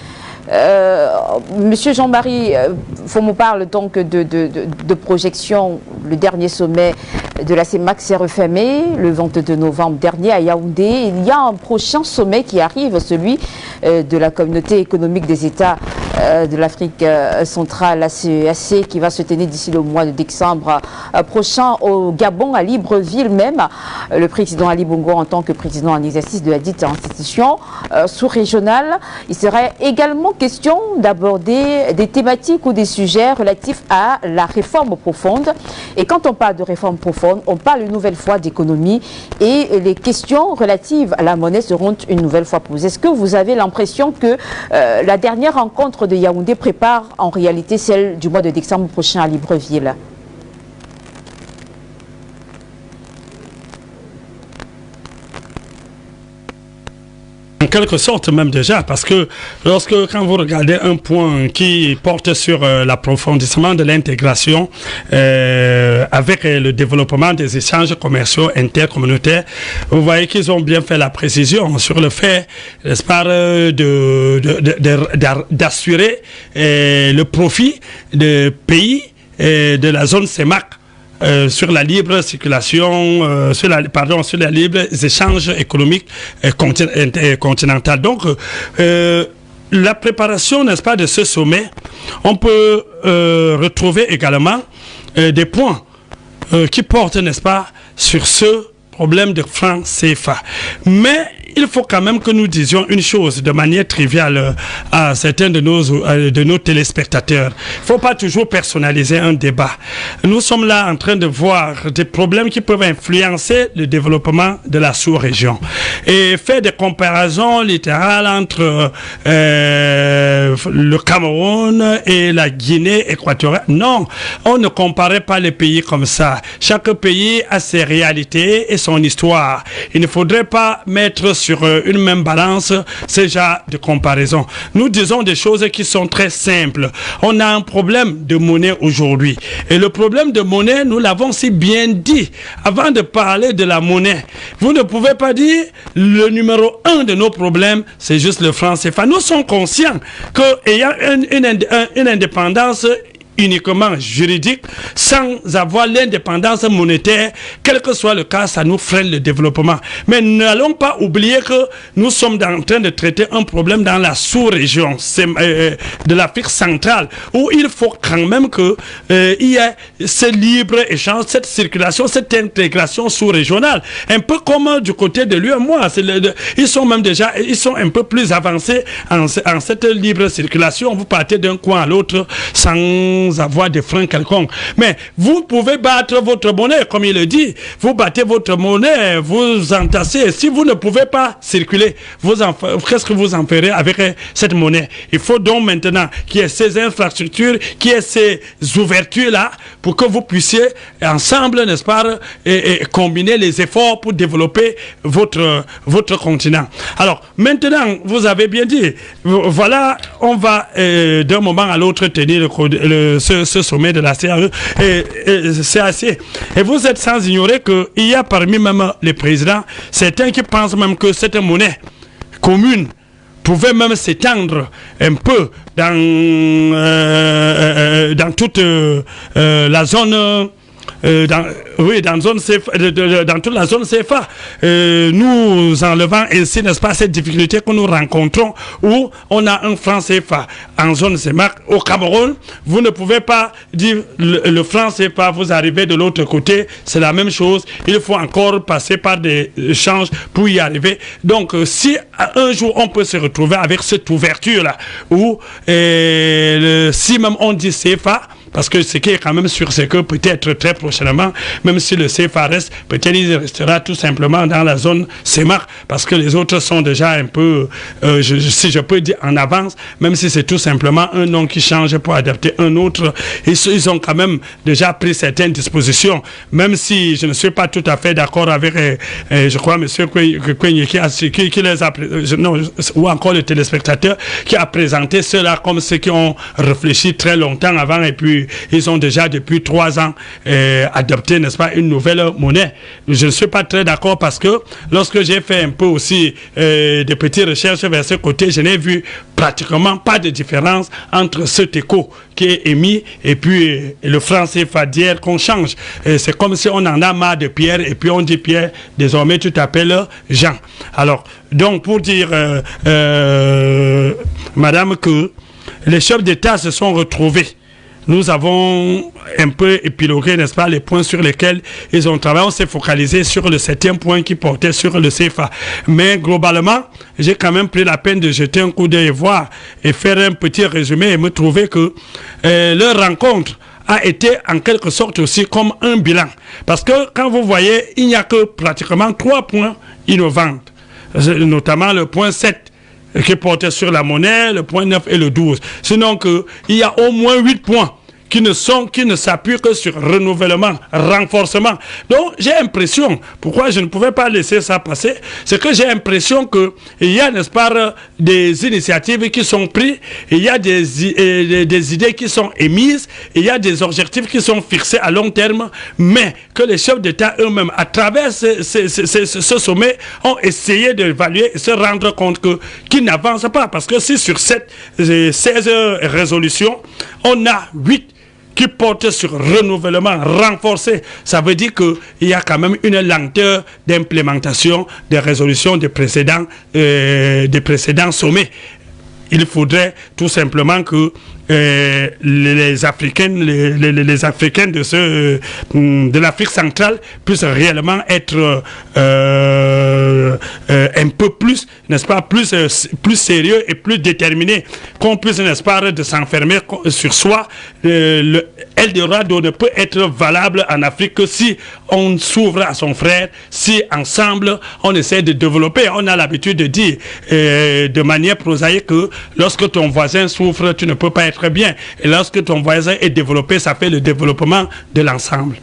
Monsieur Jean-Marie Fomo parle donc de projection. Le dernier sommet de la CEMAC s'est refermé le 22 novembre dernier à Yaoundé. Il y a un prochain sommet qui arrive, celui de la communauté économique des États de l'Afrique centrale, la CEAC, qui va se tenir d'ici le mois de décembre prochain au Gabon, à Libreville même. Le président Ali Bongo, en tant que président en exercice de la dite institution sous-régionale, il serait également question d'aborder des thématiques ou des sujets relatifs à la réforme profonde. Et quand on parle de réforme profonde, on parle une nouvelle fois d'économie et les questions relatives à la monnaie seront une nouvelle fois posées. Est-ce que vous avez l'impression que la dernière rencontre de Yaoundé prépare en réalité celle du mois de décembre prochain à Libreville? En quelque sorte même déjà, parce que quand vous regardez un point qui porte sur l'approfondissement de l'intégration avec le développement des échanges commerciaux intercommunautaires, vous voyez qu'ils ont bien fait la précision sur le fait, n'est-ce pas, d'assurer le profit des pays de la zone CEMAC. Sur la libre circulation, sur les libres échanges économiques continentaux. Donc, la préparation, n'est-ce pas, de ce sommet, on peut retrouver également des points qui portent, n'est-ce pas, sur ce problème de franc CFA. Mais il faut quand même que nous disions une chose de manière triviale à certains de nos téléspectateurs. Il ne faut pas toujours personnaliser un débat. Nous sommes là en train de voir des problèmes qui peuvent influencer le développement de la sous-région. Et faire des comparaisons littérales entre le Cameroun et la Guinée équatoriale. Non, on ne comparait pas les pays comme ça. Chaque pays a ses réalités et son histoire. Il ne faudrait pas mettre sur une même balance ce genre de comparaison. Nous disons des choses qui sont très simples. On a un problème de monnaie aujourd'hui. Et le problème de monnaie, nous l'avons si bien dit. Avant de parler de la monnaie, vous ne pouvez pas dire le numéro 1 de nos problèmes, c'est juste le franc CFA. Nous sommes conscients qu'ayant une indépendance uniquement juridique, sans avoir l'indépendance monétaire, quel que soit le cas, ça nous freine le développement. Mais n'allons pas oublier que nous sommes en train de traiter un problème dans la sous-région de l'Afrique centrale, où il faut quand même qu'il y ait ce libre-échange, cette circulation, cette intégration sous-régionale. Un peu comme du côté de l'UEMOA. Ils sont même déjà, ils sont un peu plus avancés en cette libre circulation. Vous partez d'un coin à l'autre sans sans avoir de frein quelconque. Mais vous pouvez battre votre monnaie, comme il le dit. Vous battez votre monnaie, vous entassez. Si vous ne pouvez pas circuler, qu'est-ce que vous en ferez avec cette monnaie? Il faut donc maintenant qu'il y ait ces infrastructures, qu'il y ait ces ouvertures-là, pour que vous puissiez ensemble, n'est-ce pas, et combiner les efforts pour développer votre continent. Alors, maintenant, vous avez bien dit, voilà, on va d'un moment à l'autre tenir ce sommet de la CAC. Et vous êtes sans ignorer qu'il y a parmi même les présidents certains qui pensent même que cette monnaie commune pouvait même s'étendre un peu dans toute la zone. Dans toute la zone CFA, nous enlevant ainsi, n'est-ce pas, cette difficulté que nous rencontrons où on a un franc CFA en zone CEMAC. Au Cameroun, vous ne pouvez pas dire le franc CFA, vous arrivez de l'autre côté, c'est la même chose. Il faut encore passer par des échanges pour y arriver. Donc, si un jour on peut se retrouver avec cette ouverture-là, où si même on dit CFA, parce que ce qui est quand même sûr, c'est que peut-être très prochainement, même si le CFA reste, peut-être il restera tout simplement dans la zone CEMAC, parce que les autres sont déjà un peu, si je peux dire, en avance, même si c'est tout simplement un nom qui change pour adapter un autre. Ils ont quand même déjà pris certaines dispositions, même si je ne suis pas tout à fait d'accord avec, je crois, M. Kwenye qui les a, non, ou encore le téléspectateur qui a présenté cela comme ceux qui ont réfléchi très longtemps avant, et puis ils ont déjà depuis 3 ans adopté, n'est-ce pas, une nouvelle monnaie. Je ne suis pas très d'accord parce que lorsque j'ai fait un peu aussi des petites recherches vers ce côté, je n'ai vu pratiquement pas de différence entre ce écho qui est émis et puis le franc CFA d'hier qu'on change. C'est comme si on en a marre de Pierre et puis on dit Pierre, désormais tu t'appelles Jean. Alors, donc pour dire, madame, que les chefs d'État se sont retrouvés. Nous avons un peu épilogué, n'est-ce pas, les points sur lesquels ils ont travaillé. On s'est focalisé sur le 7e point qui portait sur le CFA. Mais globalement, j'ai quand même pris la peine de jeter un coup d'œil, voir et faire un petit résumé et me trouver que leur rencontre a été en quelque sorte aussi comme un bilan. Parce que quand vous voyez, il n'y a que pratiquement 3 points innovants, notamment le point 7. Qui portait sur la monnaie, le point 9 et le 12. Sinon il y a au moins 8 points qui ne s'appuient que sur renouvellement, renforcement. Donc j'ai l'impression, pourquoi je ne pouvais pas laisser ça passer, c'est que j'ai l'impression qu'il y a, n'est-ce pas, des initiatives qui sont prises, il y a des idées qui sont émises, il y a des objectifs qui sont fixés à long terme, mais que les chefs d'État eux-mêmes, à travers ce sommet, ont essayé d'évaluer et se rendre compte qu'ils n'avancent pas. Parce que si sur 16 résolutions, on a 8 qui portent sur renouvellement renforcé, ça veut dire qu'il y a quand même une lenteur d'implémentation des résolutions des précédents sommets. Il faudrait tout simplement que les Africains de l'Afrique centrale puissent réellement être un peu plus, n'est-ce pas, plus sérieux et plus déterminés, qu'on puisse, n'est-ce pas, de s'enfermer sur soi. Le Eldorado ne peut être valable en Afrique que si on s'ouvre à son frère, si ensemble on essaie de développer. On a l'habitude de dire de manière prosaïque que lorsque ton voisin souffre, tu ne peux pas être bien. Et lorsque ton voisin est développé, ça fait le développement de l'ensemble.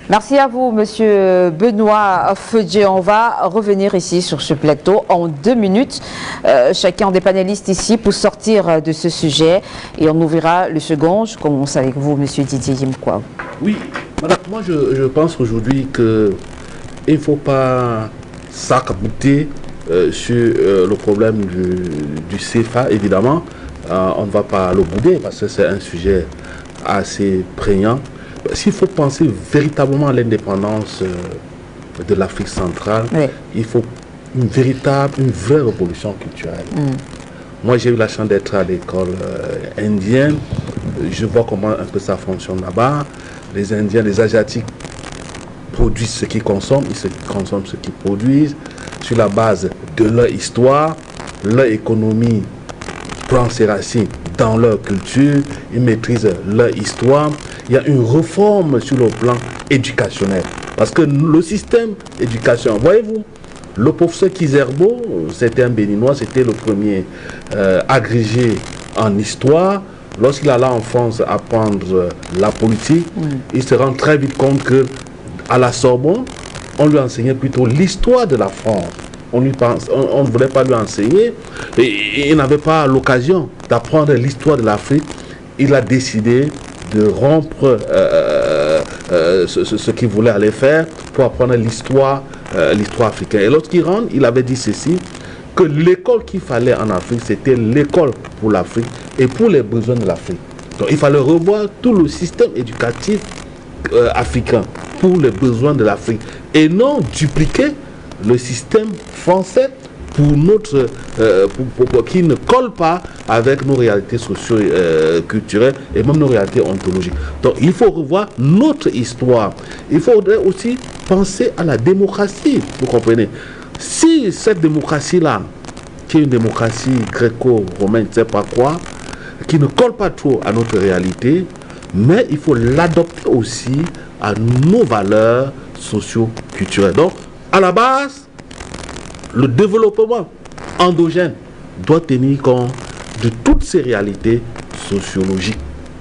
Merci à vous, Monsieur Benoît Feudjé. On va revenir ici sur ce plateau en 2 minutes. Chacun des panélistes ici pour sortir de ce sujet. Et on ouvrira le second. Je commence avec vous, Monsieur Didier Yimkwa. Oui, madame, moi je pense aujourd'hui qu'il ne faut pas s'arc-bouter sur le problème du CFA, évidemment. On ne va pas le bouder parce que c'est un sujet assez prégnant. S'il faut penser véritablement à l'indépendance de l'Afrique centrale, oui, il faut une vraie révolution culturelle. Moi, j'ai eu la chance d'être à l'école indienne. Je vois comment un peu ça fonctionne là-bas. Les Indiens, les Asiatiques produisent ce qu'ils consomment, ils consomment ce qu'ils produisent sur la base de leur histoire. Leur économie prend ses racines dans leur culture, ils maîtrisent leur histoire. Il y a une réforme sur le plan éducationnel. Parce que le système éducation, voyez-vous, le professeur Kizerbo, c'était un Béninois, c'était le premier agrégé en histoire. Lorsqu'il allait en France apprendre la politique, il se rend très vite compte que à la Sorbonne, on lui enseignait plutôt l'histoire de la France. On ne voulait pas lui enseigner. Et il n'avait pas l'occasion d'apprendre l'histoire de l'Afrique. Il a décidé de rompre ce qu'il voulait aller faire pour apprendre l'histoire africaine. Et lorsqu'il rentre, il avait dit ceci, que l'école qu'il fallait en Afrique, c'était l'école pour l'Afrique et pour les besoins de l'Afrique. Donc il fallait revoir tout le système éducatif africain pour les besoins de l'Afrique et non dupliquer le système français pour notre pour qui ne colle pas avec nos réalités socio-culturelles et même nos réalités ontologiques. Donc il faut revoir notre histoire. Il faudrait aussi penser à la démocratie, vous comprenez. Si cette démocratie-là, qui est une démocratie gréco-romaine, je ne sais pas quoi, qui ne colle pas trop à notre réalité, mais il faut l'adopter aussi à nos valeurs socio-culturelles. Donc, à la base, le développement endogène doit tenir compte de toutes ces réalités sociologiques.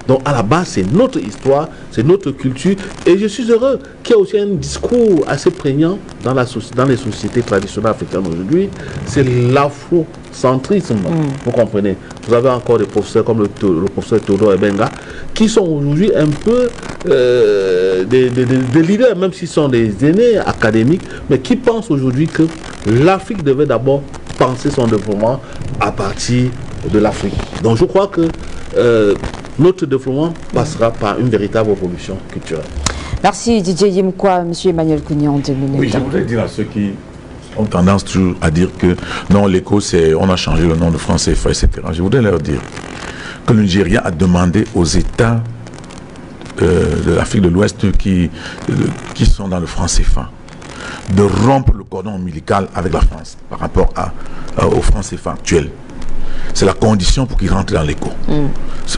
Donc à la base, c'est notre histoire, c'est notre culture. Et je suis heureux qu'il y ait aussi un discours assez prégnant dans les sociétés traditionnelles africaines aujourd'hui. C'est l'afrocentrisme, vous comprenez. Vous avez encore des professeurs comme le professeur Théodore Ebenga, qui sont aujourd'hui un peu des leaders, même s'ils sont des aînés académiques, mais qui pensent aujourd'hui que l'Afrique devait d'abord penser son développement à partir de l'Afrique. Donc je crois que notre développement passera par une véritable révolution culturelle. Merci Didier Yimkwa, M. Emmanuel Kouni en 2 minutes. Oui, je voudrais dire à ceux qui ont tendance toujours à dire que non, l'écho, c'est on a changé le nom de franc CFA, etc. Je voudrais leur dire que le Nigeria a demandé aux États de l'Afrique de l'Ouest qui sont dans le franc CFA de rompre le cordon ombilical avec la France par rapport au franc CFA actuel. C'est la condition pour qu'ils rentrent dans l'écho.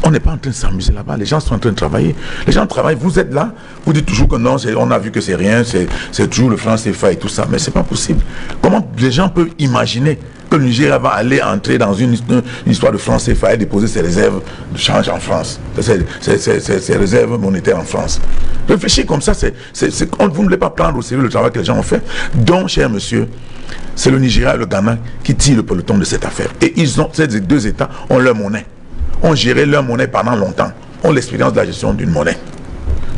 On n'est pas en train de s'amuser là-bas. Les gens sont en train de travailler. Les gens travaillent. Vous êtes là. Vous dites toujours que non, on a vu que c'est rien. C'est toujours le franc CFA et tout ça. Mais c'est pas possible. Comment les gens peuvent imaginer que le Nigeria va aller entrer dans une histoire de franc CFA et déposer ses réserves de change en France, ses réserves monétaires en France? Réfléchir comme ça, vous ne voulez pas prendre au sérieux le travail que les gens ont fait. Donc, cher monsieur, c'est le Nigeria et le Ghana qui tirent le peloton de cette affaire. Et ces deux États ont leur monnaie. Ont géré leur monnaie pendant longtemps. Ont l'expérience de la gestion d'une monnaie.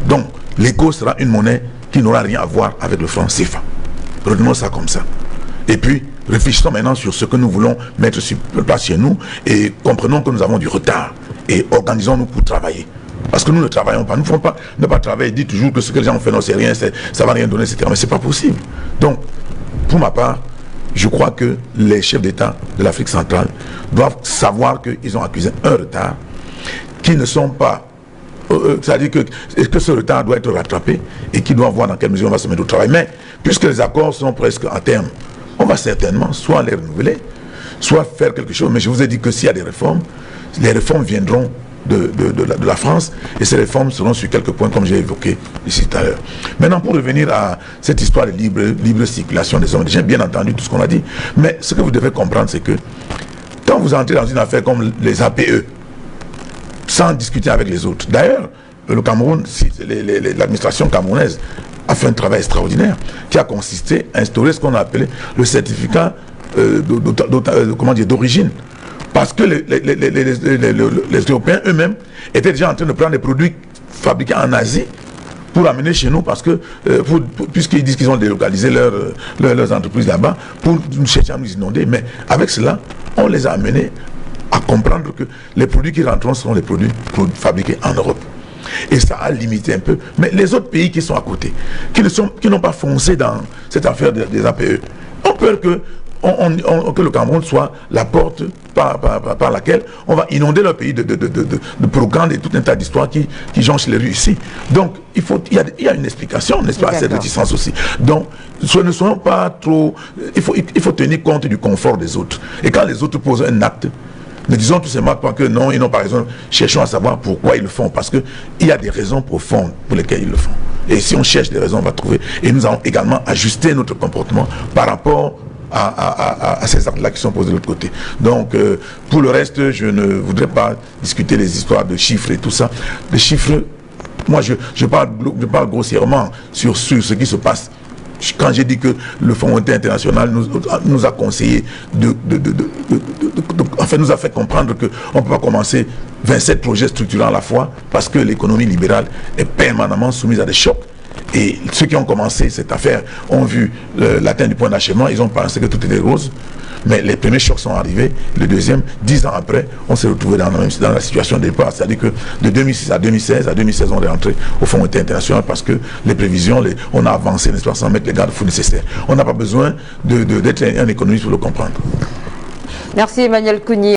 Donc, l'écho sera une monnaie qui n'aura rien à voir avec le franc CFA. Retenons ça comme ça. Et puis, réfléchissons maintenant sur ce que nous voulons mettre sur place chez nous et comprenons que nous avons du retard. Et organisons-nous pour travailler. Parce que nous ne travaillons pas. Nous ne pouvons pas ne pas travailler et dire toujours que ce que les gens ont fait, non, c'est rien, ça ne va rien donner, etc. Mais ce n'est pas possible. Donc, pour ma part, je crois que les chefs d'État de l'Afrique centrale doivent savoir qu'ils ont accusé un retard, qui ne sont pas... c'est-à-dire que ce retard doit être rattrapé et qu'ils doivent voir dans quelle mesure on va se mettre au travail. Mais, puisque les accords sont presque en terme, on va certainement soit les renouveler, soit faire quelque chose. Mais je vous ai dit que s'il y a des réformes, les réformes viendront de la France et ces réformes seront sur quelques points comme j'ai évoqué ici tout à l'heure. Maintenant, pour revenir à cette histoire de libre circulation des hommes, j'ai bien entendu tout ce qu'on a dit, mais ce que vous devez comprendre, c'est que quand vous entrez dans une affaire comme les APE, sans discuter avec les autres, d'ailleurs, le Cameroun, l'administration camerounaise a fait un travail extraordinaire qui a consisté à instaurer ce qu'on a appelé le certificat d'origine. Parce que les Européens eux-mêmes étaient déjà en train de prendre des produits fabriqués en Asie pour amener chez nous, parce que puisqu'ils disent qu'ils ont délocalisé leurs entreprises là-bas pour nous chercher à nous inonder. Mais avec cela, on les a amenés à comprendre que les produits qui rentreront seront les produits fabriqués en Europe. Et ça a limité un peu. Mais les autres pays qui sont à côté, qui n'ont pas foncé dans cette affaire des APE, ont peur que le Cameroun soit la porte par laquelle on va inonder leur pays de programmes et tout un tas d'histoires qui jonchent les rues ici. Donc, il y a une explication, n'est-ce pas, à cette réticence aussi. Donc, ne soyons pas trop... Il faut tenir compte du confort des autres. Et quand les autres posent un acte, Ne disons tout simplement pas que non, ils n'ont pas raison. Cherchons à savoir pourquoi ils le font, parce qu'il y a des raisons profondes pour lesquelles ils le font. Et si on cherche des raisons, on va trouver. Et nous allons également ajuster notre comportement par rapport à ces actes-là qui sont posés de l'autre côté. Donc, pour le reste, je ne voudrais pas discuter les histoires de chiffres et tout ça. Les chiffres, moi, je parle grossièrement sur ce qui se passe. Quand j'ai dit que le Fonds monétaire international nous a conseillé enfin, nous a fait comprendre qu'on ne peut pas commencer 27 projets structurants à la fois parce que l'économie libérale est permanemment soumise à des chocs. Et ceux qui ont commencé cette affaire ont vu l'atteinte du point d'achèvement, ils ont pensé que tout était rose. Mais les premiers chocs sont arrivés. Le deuxième, 10 ans après, on s'est retrouvé dans la situation de départ. C'est-à-dire que de 2006 à 2016, on est rentré au Fonds monétaire international parce que les prévisions, on a avancé, n'est-ce pas, sans mettre les garde-fous nécessaires. On n'a pas besoin d'être un économiste pour le comprendre. Merci Emmanuel Kouni.